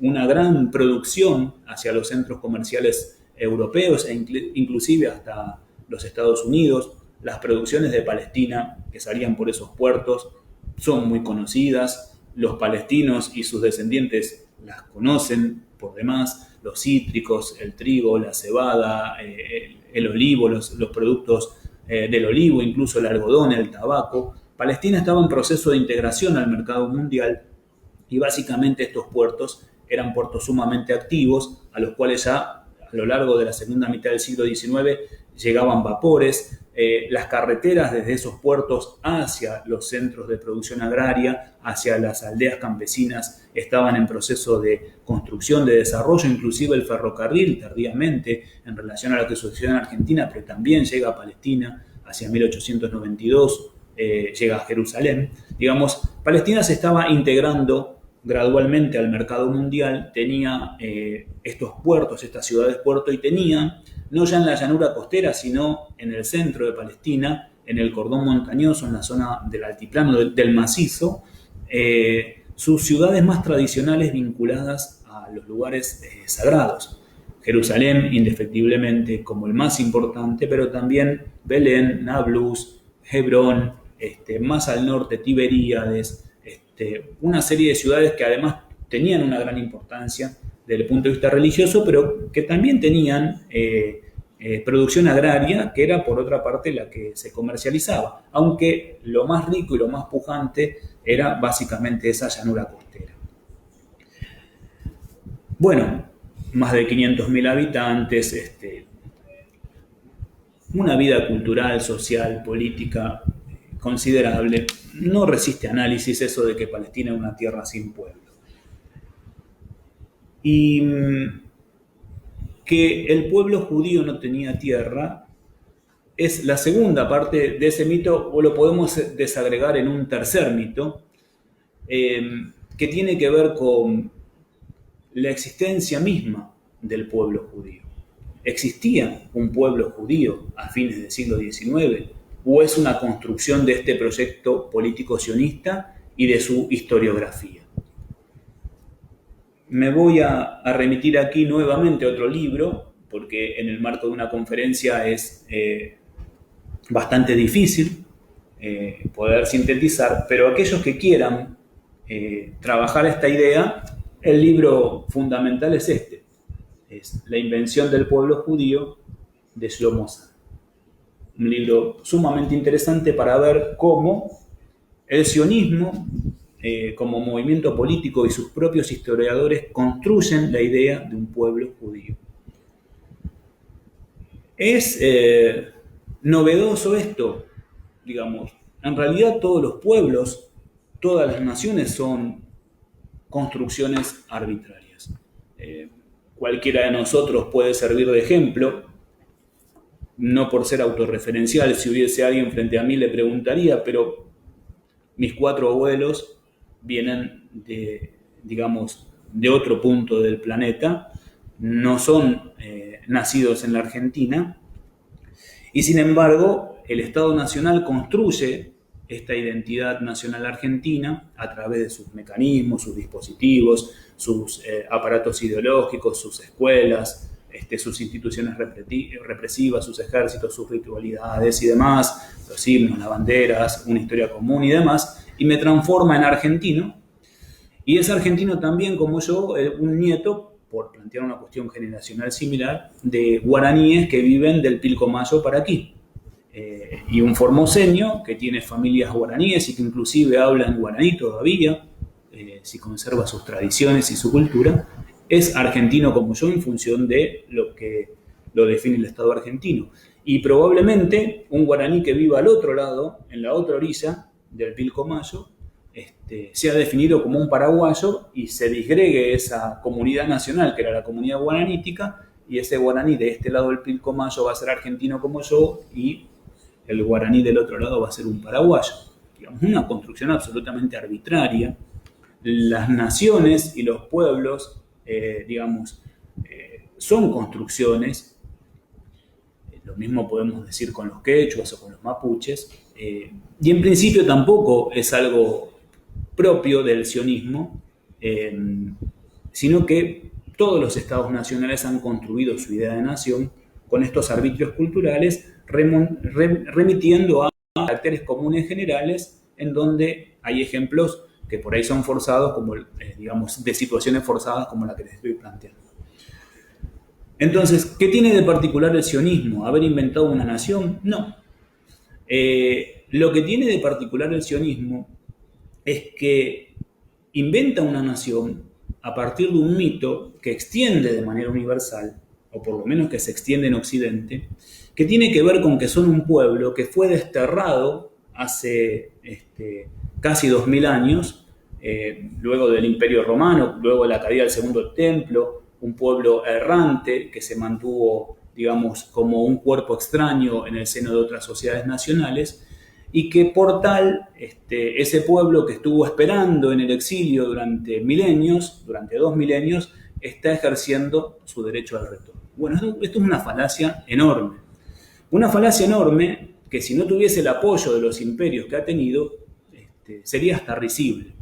una gran producción hacia los centros comerciales europeos e inclusive hasta los Estados Unidos. Las producciones de Palestina que salían por esos puertos son muy conocidas, los palestinos y sus descendientes las conocen por demás, los cítricos, el trigo, la cebada, el olivo, los productos del olivo, incluso el algodón, el tabaco. Palestina estaba en proceso de integración al mercado mundial y básicamente estos puertos eran puertos sumamente activos, a los cuales ya a lo largo de la segunda mitad del siglo XIX llegaban vapores. Las carreteras desde esos puertos hacia los centros de producción agraria, hacia las aldeas campesinas, estaban en proceso de construcción, de desarrollo, inclusive el ferrocarril tardíamente en relación a lo que sucedió en Argentina, pero también llega a Palestina hacia 1892, llega a Jerusalén. Digamos, Palestina se estaba integrando gradualmente al mercado mundial, tenía estos puertos, estas ciudades puerto, y tenía, no ya en la llanura costera, sino en el centro de Palestina, en el cordón montañoso, en la zona del altiplano del macizo, sus ciudades más tradicionales vinculadas a los lugares sagrados. Jerusalén, indefectiblemente, como el más importante, pero también Belén, Nablus, Hebrón, más al norte Tiberíades, una serie de ciudades que además tenían una gran importancia desde el punto de vista religioso, pero que también tenían producción agraria, que era por otra parte la que se comercializaba, aunque lo más rico y lo más pujante era básicamente esa llanura costera. Bueno, más de 500.000 habitantes, una vida cultural, social, política considerable, no resiste análisis eso de que Palestina es una tierra sin pueblo. Y que el pueblo judío no tenía tierra es la segunda parte de ese mito, o lo podemos desagregar en un tercer mito, que tiene que ver con la existencia misma del pueblo judío. ¿Existía un pueblo judío a fines del siglo XIX? ¿O es una construcción de este proyecto político sionista y de su historiografía? Me voy a remitir aquí nuevamente a otro libro, porque en el marco de una conferencia es bastante difícil poder sintetizar, pero aquellos que quieran trabajar esta idea, el libro fundamental es este, es La invención del pueblo judío de Shlomo Zahn. Un libro sumamente interesante para ver cómo el sionismo, como movimiento político y sus propios historiadores construyen la idea de un pueblo judío. Es novedoso esto, digamos. En realidad todos los pueblos, todas las naciones son construcciones arbitrarias. Cualquiera de nosotros puede servir de ejemplo, no por ser autorreferencial. Si hubiese alguien frente a mí le preguntaría, pero mis 4 abuelos vienen de otro punto del planeta, no son nacidos en la Argentina, y sin embargo el Estado Nacional construye esta identidad nacional argentina a través de sus mecanismos, sus dispositivos, sus aparatos ideológicos, sus escuelas, sus instituciones represivas, sus ejércitos, sus ritualidades y demás, los himnos, las banderas, una historia común y demás, y me transforma en argentino. Y es argentino también, como yo, un nieto, por plantear una cuestión generacional similar, de guaraníes que viven del Pilcomayo para aquí. Y un formoseño que tiene familias guaraníes y que inclusive habla en guaraní todavía, si conserva sus tradiciones y su cultura, es argentino como yo en función de lo que lo define el Estado argentino. Y probablemente un guaraní que viva al otro lado, en la otra orilla del Pilcomayo, sea definido como un paraguayo y se disgregue esa comunidad nacional que era la comunidad guaranítica, y ese guaraní de este lado del Pilcomayo va a ser argentino como yo y el guaraní del otro lado va a ser un paraguayo. Digamos, una construcción absolutamente arbitraria. Las naciones y los pueblos, son construcciones. Lo mismo podemos decir con los quechuas o con los mapuches. Y en principio tampoco es algo propio del sionismo, sino que todos los estados nacionales han construido su idea de nación con estos arbitrios culturales, remitiendo a caracteres comunes generales, en donde hay ejemplos que por ahí son forzados, como de situaciones forzadas como la que les estoy planteando. Entonces, ¿qué tiene de particular el sionismo? ¿Haber inventado una nación? No. Lo que tiene de particular el sionismo es que inventa una nación a partir de un mito que extiende de manera universal, o por lo menos que se extiende en Occidente, que tiene que ver con que son un pueblo que fue desterrado hace casi 2000 años, luego del Imperio Romano, luego de la caída del Segundo Templo, un pueblo errante que se mantuvo, como un cuerpo extraño en el seno de otras sociedades nacionales, y que por tal, ese pueblo que estuvo esperando en el exilio durante milenios, durante 2 milenios, está ejerciendo su derecho al retorno. Bueno, esto es una falacia enorme. Una falacia enorme que, si no tuviese el apoyo de los imperios que ha tenido, sería hasta risible.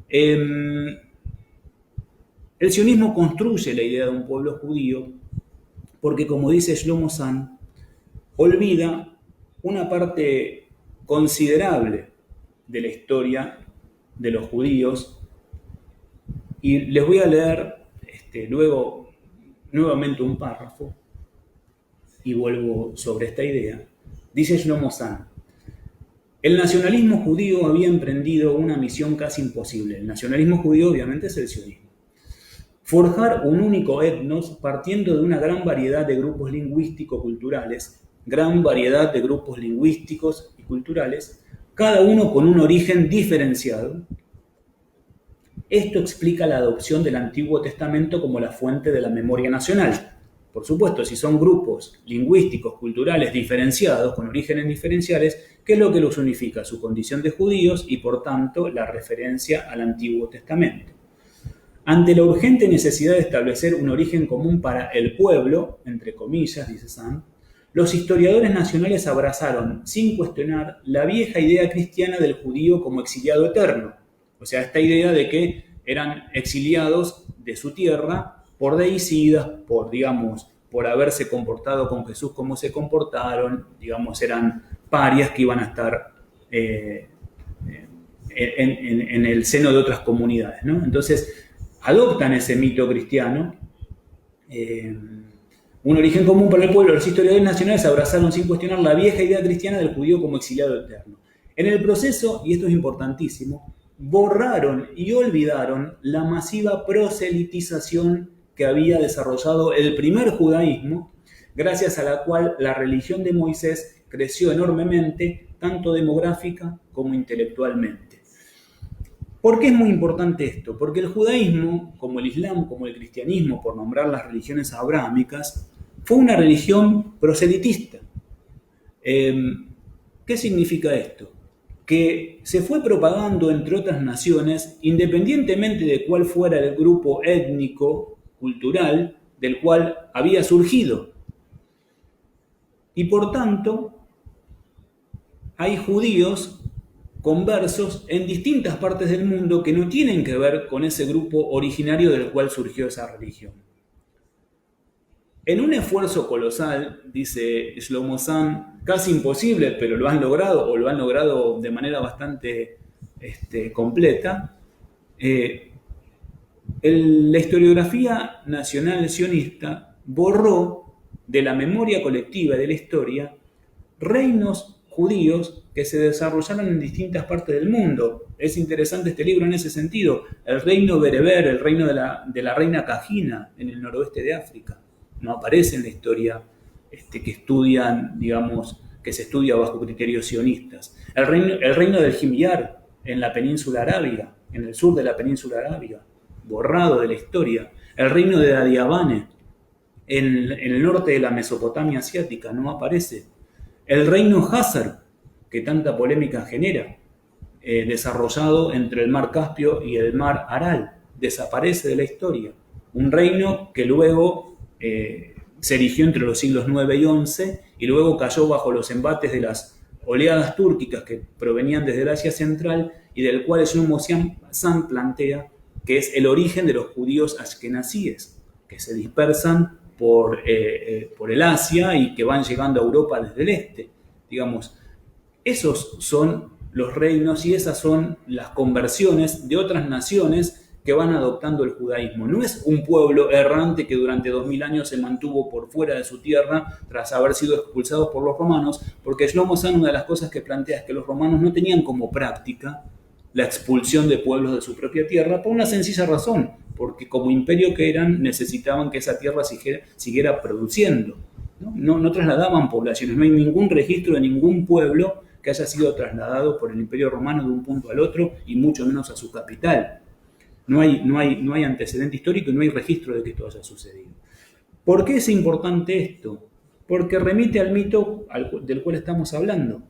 El sionismo construye la idea de un pueblo judío porque, como dice Shlomo Zahn, olvida una parte considerable de la historia de los judíos. Y les voy a leer luego nuevamente un párrafo y vuelvo sobre esta idea. Dice Shlomo Zahn: el nacionalismo judío había emprendido una misión casi imposible. El nacionalismo judío obviamente es el sionismo. Forjar un único etnos partiendo de una gran variedad de grupos lingüístico-culturales, gran variedad de grupos lingüísticos y culturales, cada uno con un origen diferenciado. Esto explica la adopción del Antiguo Testamento como la fuente de la memoria nacional. Por supuesto, si son grupos lingüísticos, culturales diferenciados, con orígenes diferenciales, ¿qué es lo que los unifica? Su condición de judíos y, por tanto, la referencia al Antiguo Testamento. Ante la urgente necesidad de establecer un origen común para el pueblo, entre comillas, dice Sand, los historiadores nacionales abrazaron, sin cuestionar, la vieja idea cristiana del judío como exiliado eterno. O sea, esta idea de que eran exiliados de su tierra por deicidas, por haberse comportado con Jesús como se comportaron, eran parias que iban a estar en el seno de otras comunidades, ¿no? Entonces, adoptan ese mito cristiano, un origen común para el pueblo. Los historiadores nacionales abrazaron sin cuestionar la vieja idea cristiana del judío como exiliado eterno. En el proceso, y esto es importantísimo, borraron y olvidaron la masiva proselitización que había desarrollado el primer judaísmo, gracias a la cual la religión de Moisés creció enormemente, tanto demográfica como intelectualmente. ¿Por qué es muy importante esto? Porque el judaísmo, como el islam, como el cristianismo, por nombrar las religiones abrahámicas, fue una religión proselitista. ¿Qué significa esto? Que se fue propagando entre otras naciones, independientemente de cuál fuera el grupo étnico, cultural, del cual había surgido. Y por tanto, hay judíos conversos en distintas partes del mundo que no tienen que ver con ese grupo originario del cual surgió esa religión. En un esfuerzo colosal, dice Shlomo Sand, casi imposible, pero lo han logrado, o lo han logrado de manera bastante completa, la historiografía nacional sionista borró de la memoria colectiva de la historia reinos judíos que se desarrollaron en distintas partes del mundo. Es interesante este libro en ese sentido. El reino bereber, el reino de la reina Cajina en el noroeste de África, no aparece en la historia que estudian, que se estudia bajo criterios sionistas. El reino del Himyar en la península arábiga, en el sur de la península arábiga, borrado de la historia. El reino de Adiabane en el norte de la Mesopotamia asiática, no aparece. El reino Hazar, que tanta polémica genera, desarrollado entre el mar Caspio y el mar Aral, desaparece de la historia. Un reino que luego se erigió entre los siglos IX y XI y luego cayó bajo los embates de las oleadas túrquicas que provenían desde el Asia Central y del cual Shlomo Sand plantea que es el origen de los judíos ashkenazíes, que se dispersan por el Asia y que van llegando a Europa desde el este. Esos son los reinos y esas son las conversiones de otras naciones que van adoptando el judaísmo. No es un pueblo errante que durante 2000 años se mantuvo por fuera de su tierra tras haber sido expulsados por los romanos, porque Shlomo Sand, una de las cosas que plantea es que los romanos no tenían como práctica la expulsión de pueblos de su propia tierra por una sencilla razón, porque como imperio que eran necesitaban que esa tierra siguiera produciendo. No trasladaban poblaciones, no hay ningún registro de ningún pueblo que haya sido trasladado por el imperio romano de un punto al otro y mucho menos a su capital. No hay antecedente histórico y no hay registro de que esto haya sucedido. ¿Por qué es importante esto? Porque remite al mito del cual estamos hablando.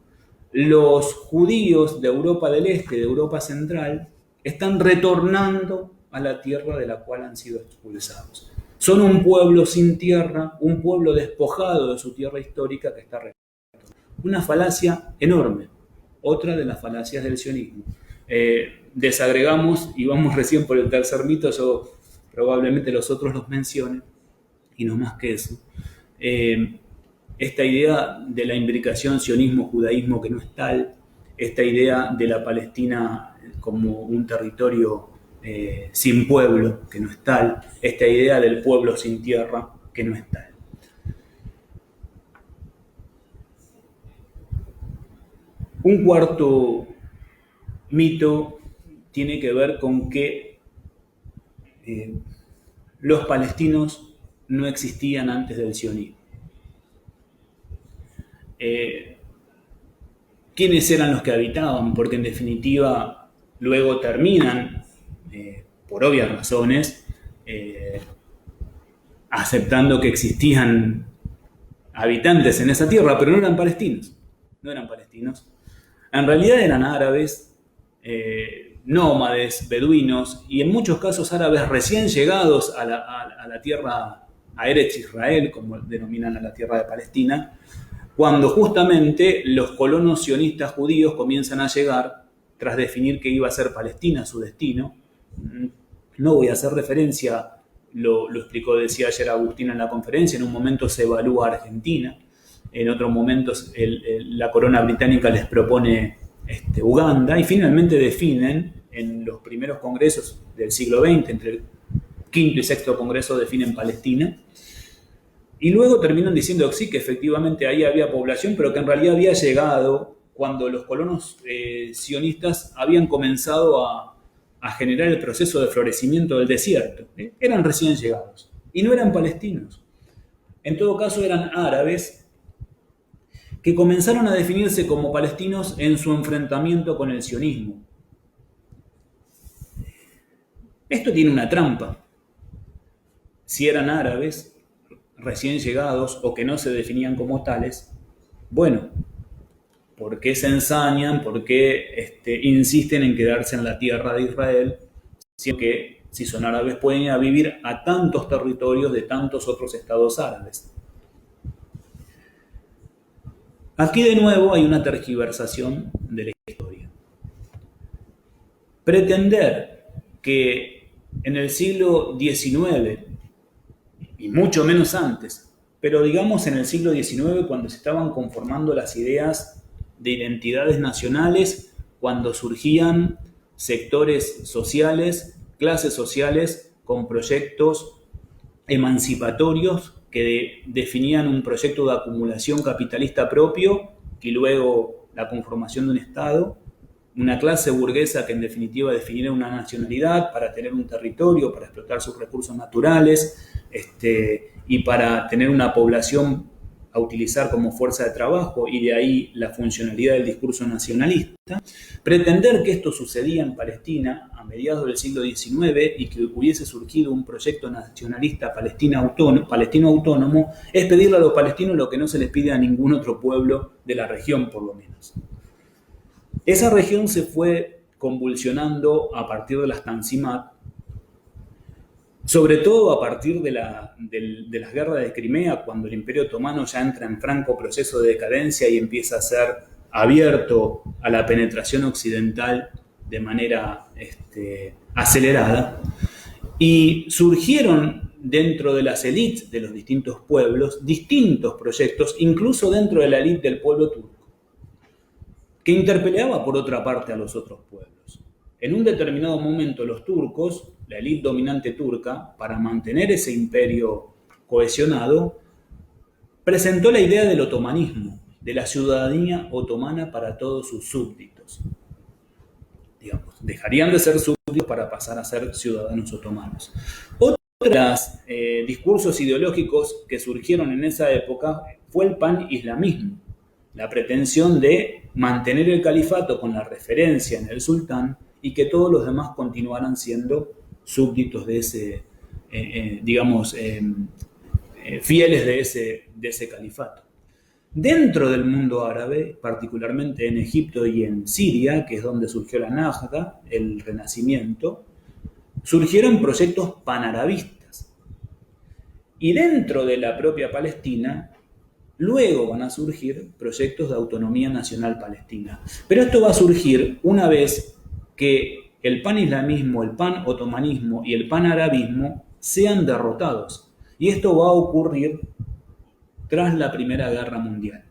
Los judíos de Europa del Este, de Europa Central, están retornando a la tierra de la cual han sido expulsados. Son un pueblo sin tierra, un pueblo despojado de su tierra histórica que está retornando. Una falacia enorme, otra de las falacias del sionismo. Desagregamos y vamos recién por el tercer mito, yo probablemente los otros los mencione, y no más que eso. Esta idea de la imbricación sionismo-judaísmo que no es tal, esta idea de la Palestina como un territorio sin pueblo, que no es tal, esta idea del pueblo sin tierra, que no es tal. Un cuarto mito tiene que ver con que los palestinos no existían antes del sionismo. quiénes eran los que habitaban, porque en definitiva luego terminan, por obvias razones, aceptando que existían habitantes en esa tierra, pero no eran palestinos. No eran palestinos. En realidad eran árabes, nómades, beduinos, y en muchos casos árabes recién llegados a la tierra, a Eretz Israel, como denominan a la tierra de Palestina, cuando justamente los colonos sionistas judíos comienzan a llegar tras definir que iba a ser Palestina su destino. No voy a hacer referencia, lo explicó, decía ayer Agustín en la conferencia, en un momento se evalúa Argentina, en otros momentos la corona británica les propone Uganda, y finalmente definen en los primeros congresos del siglo XX, entre el quinto y sexto congreso definen Palestina, y luego terminan diciendo que sí, que efectivamente ahí había población, pero que en realidad había llegado cuando los colonos sionistas habían comenzado a generar el proceso de florecimiento del desierto. Eran recién llegados y no eran palestinos. En todo caso eran árabes que comenzaron a definirse como palestinos en su enfrentamiento con el sionismo. Esto tiene una trampa. Si eran árabes recién llegados o que no se definían como tales, bueno, ¿por qué se ensañan? ¿Por qué insisten en quedarse en la tierra de Israel? Siendo que si son árabes pueden ir a vivir a tantos territorios de tantos otros estados árabes. Aquí de nuevo hay una tergiversación de la historia. Pretender que en el siglo XIX, y mucho menos antes, pero digamos en el siglo XIX, cuando se estaban conformando las ideas de identidades nacionales, cuando surgían sectores sociales, clases sociales con proyectos emancipatorios que definían un proyecto de acumulación capitalista propio y luego la conformación de un Estado, una clase burguesa que en definitiva definiera una nacionalidad para tener un territorio, para explotar sus recursos naturales y para tener una población a utilizar como fuerza de trabajo, y de ahí la funcionalidad del discurso nacionalista. Pretender que esto sucedía en Palestina a mediados del siglo XIX y que hubiese surgido un proyecto nacionalista palestino autónomo es pedirle a los palestinos lo que no se les pide a ningún otro pueblo de la región, por lo menos. Esa región se fue convulsionando a partir de las Tanzimat, sobre todo a partir de las guerras de Crimea, cuando el Imperio Otomano ya entra en franco proceso de decadencia y empieza a ser abierto a la penetración occidental de manera acelerada. Y surgieron dentro de las élites de los distintos pueblos distintos proyectos, incluso dentro de la élite del pueblo turco, que interpelaba por otra parte a los otros pueblos. En un determinado momento los turcos, la élite dominante turca, para mantener ese imperio cohesionado, presentó la idea del otomanismo, de la ciudadanía otomana para todos sus súbditos. Digamos, dejarían de ser súbditos para pasar a ser ciudadanos otomanos. Otro de los discursos ideológicos que surgieron en esa época fue el pan-islamismo, la pretensión de mantener el califato con la referencia en el sultán y que todos los demás continuaran siendo súbditos de ese, fieles de ese califato. Dentro del mundo árabe, particularmente en Egipto y en Siria, que es donde surgió la Najda, el Renacimiento, surgieron proyectos panarabistas. Y dentro de la propia Palestina, luego van a surgir proyectos de autonomía nacional palestina. Pero esto va a surgir una vez que el panislamismo, el pan-otomanismo y el panarabismo sean derrotados. Y esto va a ocurrir tras la Primera Guerra Mundial.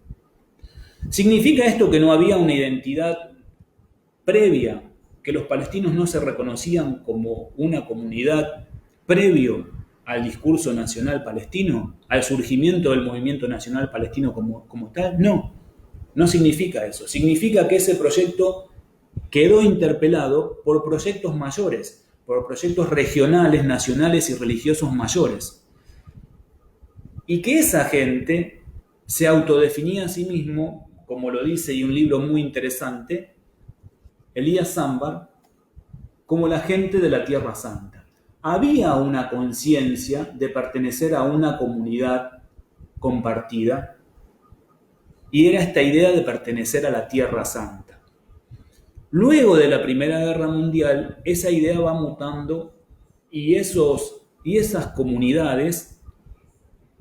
¿Significa esto que no había una identidad previa, que los palestinos no se reconocían como una comunidad previo al discurso nacional palestino, al surgimiento del movimiento nacional palestino como tal? No, no significa eso. Significa que ese proyecto quedó interpelado por proyectos mayores, por proyectos regionales, nacionales y religiosos mayores. Y que esa gente se autodefinía a sí mismo como lo dice, y un libro muy interesante, Elías Sambar, como la gente de la Tierra Santa. Había una conciencia de pertenecer a una comunidad compartida y era esta idea de pertenecer a la Tierra Santa. Luego de la Primera Guerra Mundial, esa idea va mutando y esas comunidades,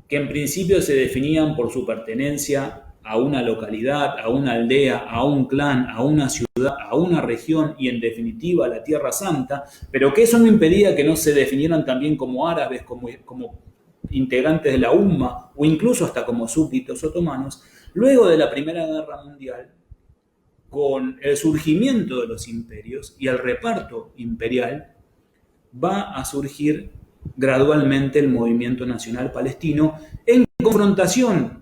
que en principio se definían por su pertenencia a una localidad, a una aldea, a un clan, a una ciudad, a una región y en definitiva a la Tierra Santa, pero que eso no impedía que no se definieran también como árabes, como integrantes de la umma o incluso hasta como súbditos otomanos. Luego de la Primera Guerra Mundial, con el surgimiento de los imperios y el reparto imperial, va a surgir gradualmente el movimiento nacional palestino en confrontación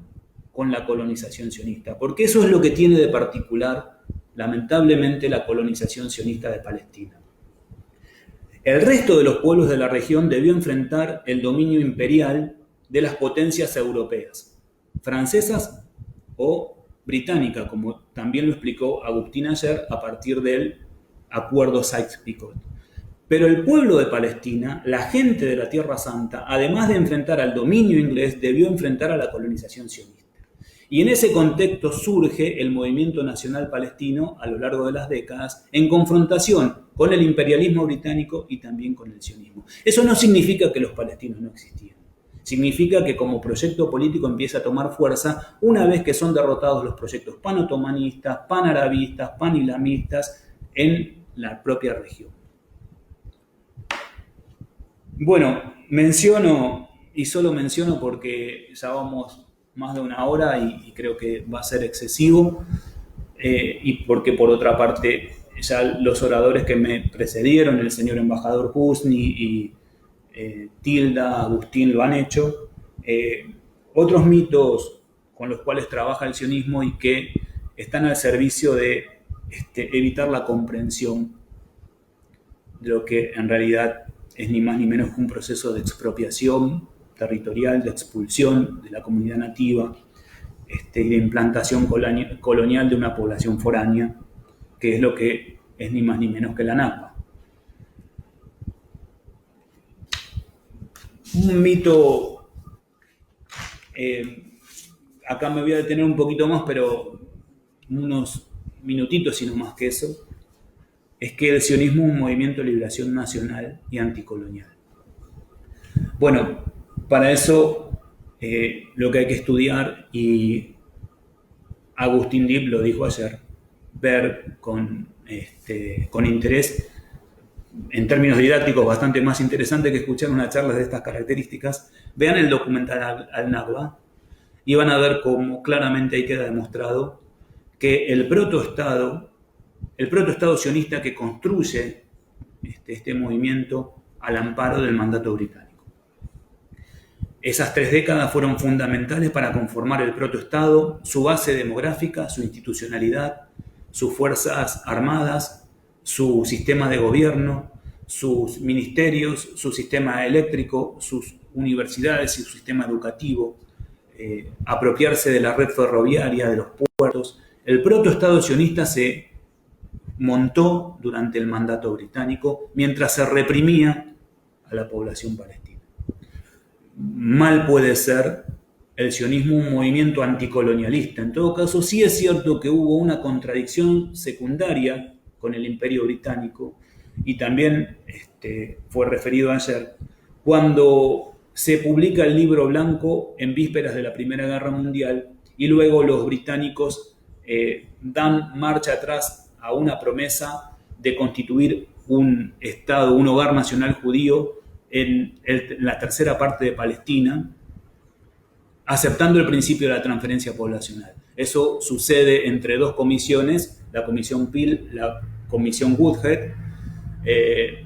con la colonización sionista, porque eso es lo que tiene de particular, lamentablemente, la colonización sionista de Palestina. El resto de los pueblos de la región debió enfrentar el dominio imperial de las potencias europeas, francesas o británicas, como también lo explicó Agustín ayer a partir del acuerdo Sykes-Picot. Pero el pueblo de Palestina, la gente de la Tierra Santa, además de enfrentar al dominio inglés, debió enfrentar a la colonización sionista. Y en ese contexto surge el movimiento nacional palestino a lo largo de las décadas en confrontación con el imperialismo británico y también con el sionismo. Eso no significa que los palestinos no existían. Significa que como proyecto político empieza a tomar fuerza una vez que son derrotados los proyectos pan-otomanistas, pan-arabistas, pan-islamistas en la propia región. Bueno, menciono, y solo menciono porque ya vamos más de una hora y creo que va a ser excesivo, y porque por otra parte ya los oradores que me precedieron, el señor embajador Husni y Tilda, Agustín, lo han hecho. Otros mitos con los cuales trabaja el sionismo y que están al servicio de evitar la comprensión de lo que en realidad es ni más ni menos que un proceso de expropiación territorial, de expulsión de la comunidad nativa y de implantación colonial de una población foránea, que es lo que es ni más ni menos que la Nakba. Un mito, acá me voy a detener un poquito más, pero unos minutitos y no más que eso, es que el sionismo es un movimiento de liberación nacional y anticolonial. Bueno, para eso lo que hay que estudiar, y Agustín Dip lo dijo ayer, ver con interés, en términos didácticos bastante más interesante que escuchar una charla de estas características, vean el documental Al-Nakba y van a ver cómo claramente ahí queda demostrado que el protoestado sionista que construye este movimiento al amparo del mandato británico. Esas 3 décadas fueron fundamentales para conformar el protoestado, su base demográfica, su institucionalidad, sus fuerzas armadas, su sistema de gobierno, sus ministerios, su sistema eléctrico, sus universidades y su sistema educativo, apropiarse de la red ferroviaria, de los puertos. El protoestado sionista se montó durante el mandato británico mientras se reprimía a la población palestina. Mal puede ser el sionismo un movimiento anticolonialista. En todo caso, sí es cierto que hubo una contradicción secundaria con el Imperio Británico, y también fue referido ayer, cuando se publica el Libro Blanco en vísperas de la Primera Guerra Mundial y luego los británicos dan marcha atrás a una promesa de constituir un Estado, un hogar nacional judío en la tercera parte de Palestina, aceptando el principio de la transferencia poblacional. Eso sucede entre 2 comisiones, la comisión Peel, la comisión Woodhead.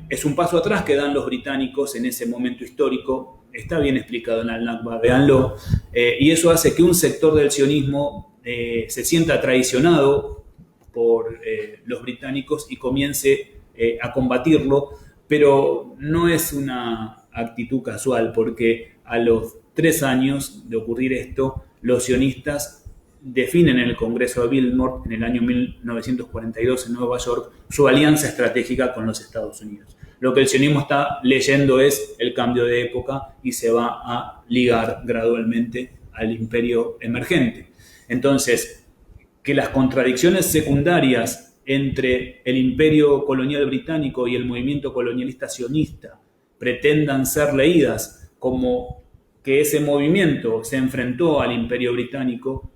Es un paso atrás que dan los británicos en ese momento histórico, está bien explicado en Al-Nakba, véanlo, y eso hace que un sector del sionismo se sienta traicionado por los británicos y comience a combatirlo, pero no es una actitud casual, porque a los 3 años de ocurrir esto, los sionistas definen en el Congreso de Biltmore en el año 1942 en Nueva York su alianza estratégica con los Estados Unidos. Lo que el sionismo está leyendo es el cambio de época y se va a ligar gradualmente al imperio emergente. Entonces, que las contradicciones secundarias entre el imperio colonial británico y el movimiento colonialista sionista pretendan ser leídas como que ese movimiento se enfrentó al imperio británico,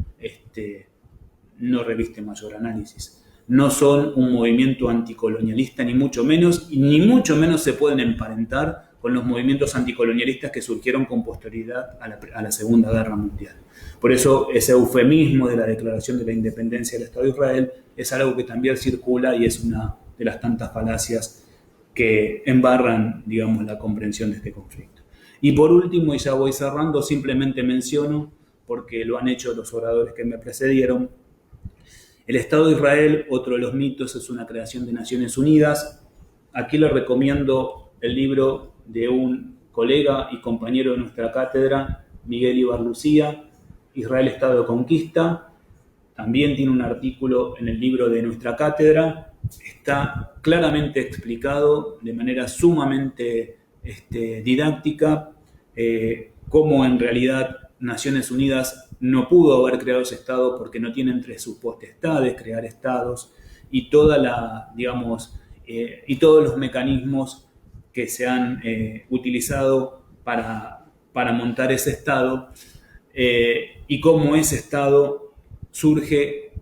no reviste mayor análisis. No son un movimiento anticolonialista, ni mucho menos se pueden emparentar con los movimientos anticolonialistas que surgieron con posterioridad a la Segunda Guerra Mundial. Por eso ese eufemismo de la declaración de la independencia del Estado de Israel es algo que también circula y es una de las tantas falacias que embarran, digamos, la comprensión de este conflicto. Y por último, y ya voy cerrando, simplemente menciono, porque lo han hecho los oradores que me precedieron, el Estado de Israel, otro de los mitos, es una creación de Naciones Unidas. Aquí les recomiendo el libro de un colega y compañero de nuestra cátedra, Miguel Ibar Lucía, Israel, Estado de Conquista. También tiene un artículo en el libro de nuestra cátedra. Está claramente explicado de manera sumamente didáctica cómo en realidad Naciones Unidas no pudo haber creado ese Estado porque no tiene entre sus potestades crear Estados y todos los mecanismos que se han utilizado para montar ese Estado y cómo ese Estado surge,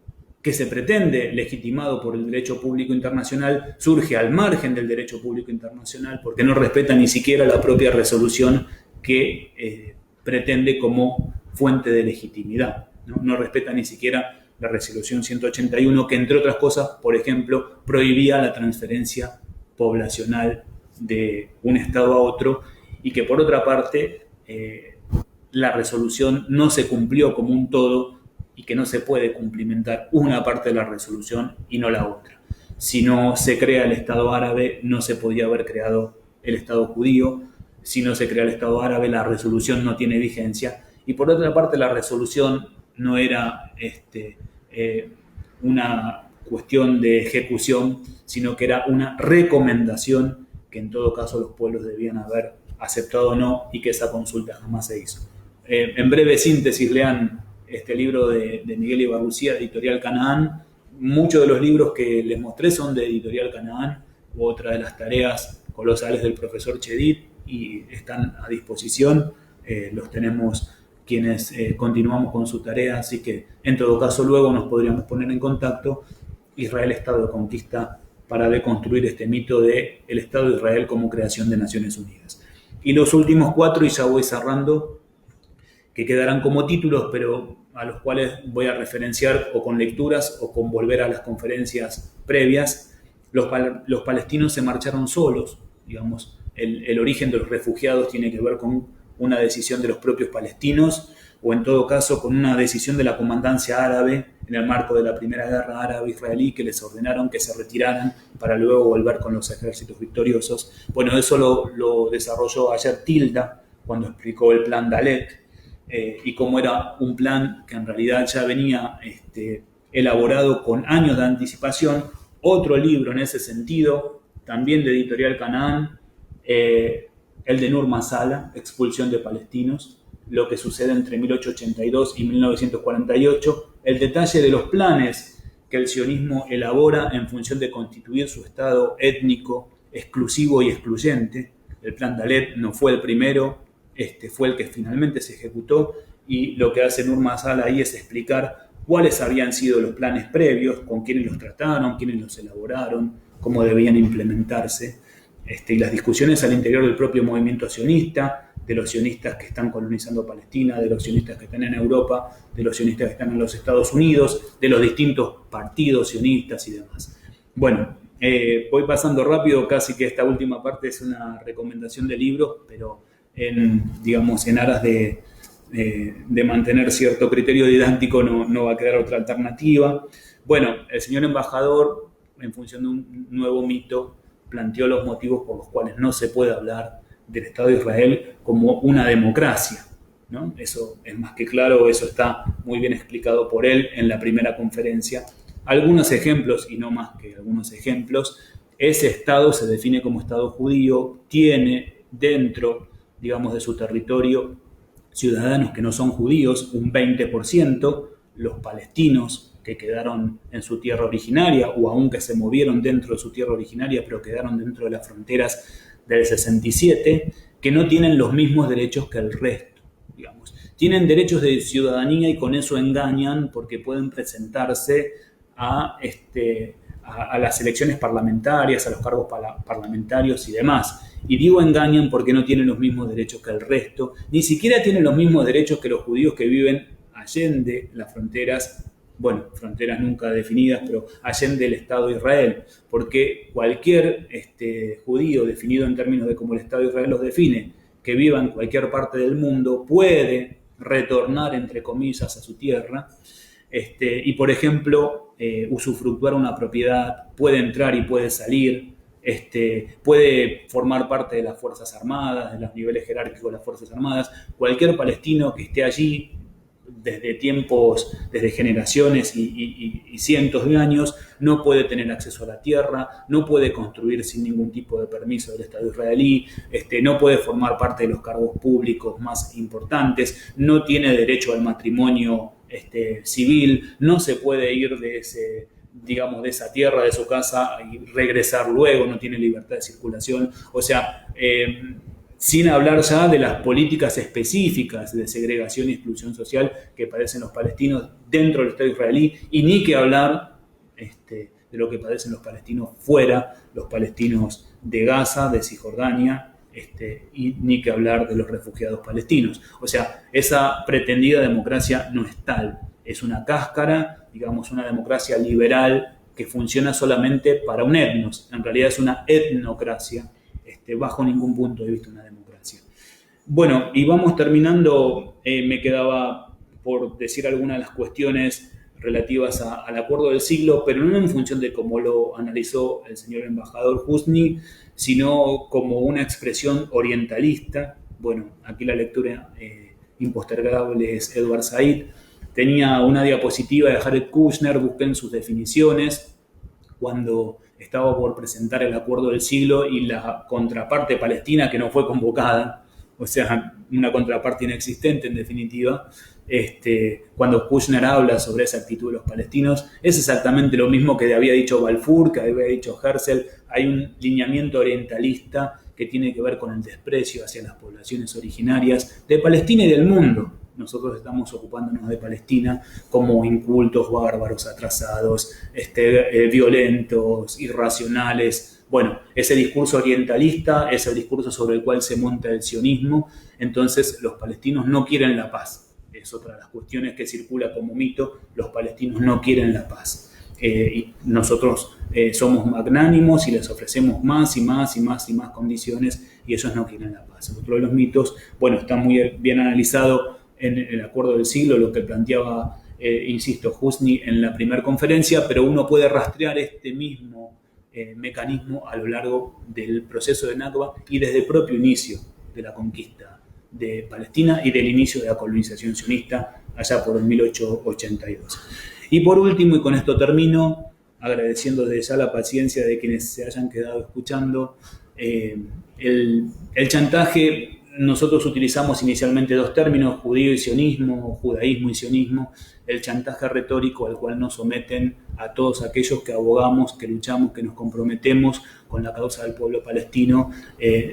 que se pretende legitimado por el derecho público internacional, surge al margen del derecho público internacional porque no respeta ni siquiera la propia resolución que pretende como fuente de legitimidad. No respeta ni siquiera la resolución 181 que, entre otras cosas, por ejemplo, prohibía la transferencia poblacional de un Estado a otro y que, por otra parte, la resolución no se cumplió como un todo y que no se puede cumplimentar una parte de la resolución y no la otra. Si no se crea el Estado árabe, no se podía haber creado el Estado judío. Si no se crea el Estado árabe, la resolución no tiene vigencia. Y por otra parte, la resolución no era una cuestión de ejecución, sino que era una recomendación que en todo caso los pueblos debían haber aceptado o no y que esa consulta jamás se hizo. En breve síntesis, lean este libro de Miguel Ibar Lucía, Editorial Canaán. Muchos de los libros que les mostré son de Editorial Canaán, u otra de las tareas colosales del profesor Chedid, y están a disposición. Los tenemos quienes continuamos con su tarea, así que en todo caso luego nos podríamos poner en contacto. Israel, Estado de Conquista, para deconstruir este mito del Estado de Israel como creación de Naciones Unidas. Y los últimos 4, y ya voy cerrando, que quedarán como títulos, pero a los cuales voy a referenciar o con lecturas o con volver a las conferencias previas. Los palestinos se marcharon solos, digamos. El origen de los refugiados tiene que ver con una decisión de los propios palestinos o en todo caso con una decisión de la comandancia árabe en el marco de la Primera Guerra Árabe-Israelí, que les ordenaron que se retiraran para luego volver con los ejércitos victoriosos. Bueno, eso lo desarrolló ayer Tilda cuando explicó el plan Dalet y cómo era un plan que en realidad ya venía elaborado con años de anticipación. Otro libro en ese sentido, también de Editorial Canaán, el de Nur Masala, Expulsión de Palestinos, lo que sucede entre 1882 y 1948, el detalle de los planes que el sionismo elabora en función de constituir su Estado étnico, exclusivo y excluyente. El plan Dalet no fue el primero, fue el que finalmente se ejecutó, y lo que hace Nur Masala ahí es explicar cuáles habían sido los planes previos, con quiénes los trataron, quiénes los elaboraron, cómo debían implementarse. Y las discusiones al interior del propio movimiento sionista, de los sionistas que están colonizando Palestina, de los sionistas que están en Europa, de los sionistas que están en los Estados Unidos, de los distintos partidos sionistas y demás. Bueno, voy pasando rápido, casi que esta última parte es una recomendación de libros, pero en aras de mantener cierto criterio didáctico no va a quedar otra alternativa. Bueno, el señor embajador, en función de un nuevo mito, planteó los motivos por los cuales no se puede hablar del Estado de Israel como una democracia. ¿no? Eso es más que claro, eso está muy bien explicado por él en la primera conferencia. Algunos ejemplos, y no más que algunos ejemplos: ese Estado se define como Estado judío, tiene dentro, digamos, de su territorio ciudadanos que no son judíos, un 20%, los palestinos que quedaron en su tierra originaria o aún que se movieron dentro de su tierra originaria pero quedaron dentro de las fronteras del 67, que no tienen los mismos derechos que el resto, digamos. Tienen derechos de ciudadanía y con eso engañan porque pueden presentarse a las elecciones parlamentarias, a los cargos parlamentarios y demás. Y digo engañan porque no tienen los mismos derechos que el resto, ni siquiera tienen los mismos derechos que los judíos que viven allende las fronteras, bueno, fronteras nunca definidas, pero allende el Estado de Israel, porque cualquier judío definido en términos de cómo el Estado de Israel los define, que viva en cualquier parte del mundo, puede retornar, entre comillas, a su tierra, y por ejemplo, usufructuar una propiedad, puede entrar y puede salir, puede formar parte de las Fuerzas Armadas, de los niveles jerárquicos de las Fuerzas Armadas. Cualquier palestino que esté allí desde tiempos, desde generaciones y cientos de años, no puede tener acceso a la tierra, no puede construir sin ningún tipo de permiso del Estado israelí, no puede formar parte de los cargos públicos más importantes, no tiene derecho al matrimonio civil, no se puede ir de esa tierra, de su casa, y regresar luego, no tiene libertad de circulación. O sea, sin hablar ya de las políticas específicas de segregación y exclusión social que padecen los palestinos dentro del Estado israelí, y ni que hablar de lo que padecen los palestinos fuera, los palestinos de Gaza, de Cisjordania, y ni que hablar de los refugiados palestinos. O sea, esa pretendida democracia no es tal, es una cáscara, digamos, una democracia liberal que funciona solamente para un etnos. En realidad es una etnocracia, bajo ningún punto de vista una democracia. Bueno, y vamos terminando. Me quedaba por decir algunas de las cuestiones relativas al acuerdo del siglo, pero no en función de cómo lo analizó el señor embajador Husni, sino como una expresión orientalista. Bueno, aquí la lectura impostergable es Edward Said. Tenía una diapositiva de Jared Kushner, busquen sus definiciones, cuando estaba por presentar el acuerdo del siglo y la contraparte palestina, que no fue convocada, o sea, una contraparte inexistente en definitiva. Cuando Kushner habla sobre esa actitud de los palestinos, es exactamente lo mismo que había dicho Balfour, que había dicho Herzl. Hay un lineamiento orientalista que tiene que ver con el desprecio hacia las poblaciones originarias de Palestina y del mundo. Nosotros estamos ocupándonos de Palestina como incultos, bárbaros, atrasados, violentos, irracionales. Bueno, ese discurso orientalista es el discurso sobre el cual se monta el sionismo. Entonces, los palestinos no quieren la paz. Es otra de las cuestiones que circula como mito: los palestinos no quieren la paz. Y nosotros somos magnánimos y les ofrecemos más y más y más y más condiciones, y ellos no quieren la paz. Otro de los mitos, bueno, está muy bien analizado en el acuerdo del siglo, lo que planteaba, insisto, Husni en la primera conferencia, pero uno puede rastrear este mismo mecanismo a lo largo del proceso de Nakba y desde el propio inicio de la conquista de Palestina y del inicio de la colonización sionista allá por el 1882. Y por último, y con esto termino, agradeciendo desde ya la paciencia de quienes se hayan quedado escuchando, el chantaje. Nosotros utilizamos inicialmente dos términos: judío y sionismo, judaísmo y sionismo. El chantaje retórico al cual nos someten a todos aquellos que abogamos, que luchamos, que nos comprometemos con la causa del pueblo palestino,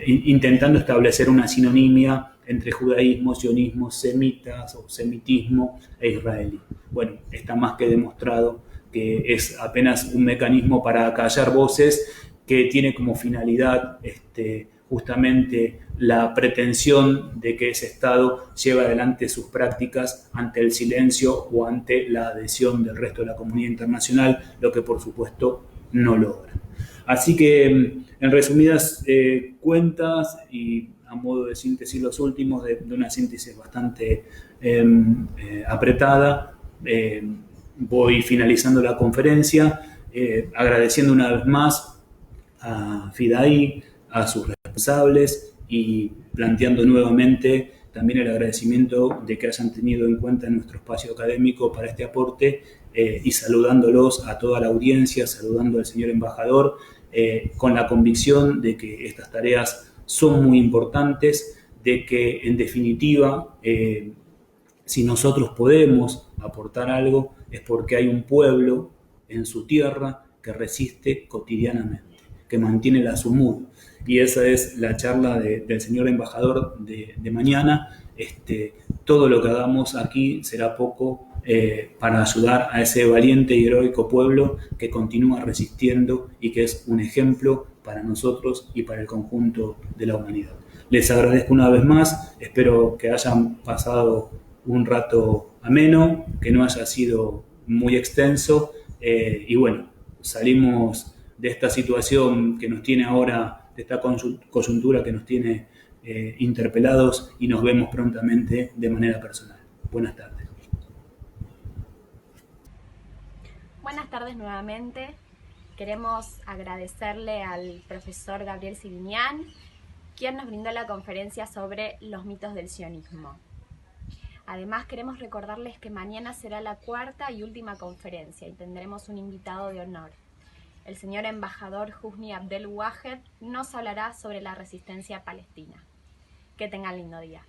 intentando establecer una sinonimia entre judaísmo, sionismo, semitas o semitismo e israelí. Bueno, está más que demostrado que es apenas un mecanismo para acallar voces que tiene como finalidad justamente la pretensión de que ese Estado lleve adelante sus prácticas ante el silencio o ante la adhesión del resto de la comunidad internacional, lo que por supuesto no logra. Así que, en resumidas cuentas, y a modo de síntesis los últimos, de una síntesis bastante apretada, voy finalizando la conferencia agradeciendo una vez más a FIDAI, a sus responsables, y planteando nuevamente también el agradecimiento de que hayan tenido en cuenta nuestro espacio académico para este aporte y saludándolos a toda la audiencia, saludando al señor embajador, con la convicción de que estas tareas son muy importantes, de que en definitiva, si nosotros podemos aportar algo, es porque hay un pueblo en su tierra que resiste cotidianamente, que mantiene la sumud. Y esa es la charla del señor embajador de mañana. Todo lo que hagamos aquí será poco para ayudar a ese valiente y heroico pueblo que continúa resistiendo y que es un ejemplo para nosotros y para el conjunto de la humanidad. Les agradezco una vez más, espero que hayan pasado un rato ameno, que no haya sido muy extenso y bueno, salimos de esta situación que nos tiene ahora, de esta coyuntura que nos tiene interpelados y nos vemos prontamente de manera personal. Buenas tardes. Buenas tardes nuevamente. Queremos agradecerle al profesor Gabriel Sibinian, quien nos brindó la conferencia sobre los mitos del sionismo. Además, queremos recordarles que mañana será la cuarta y última conferencia y tendremos un invitado de honor. El señor embajador Husni Abdel Wahed nos hablará sobre la resistencia palestina. Que tengan lindo día.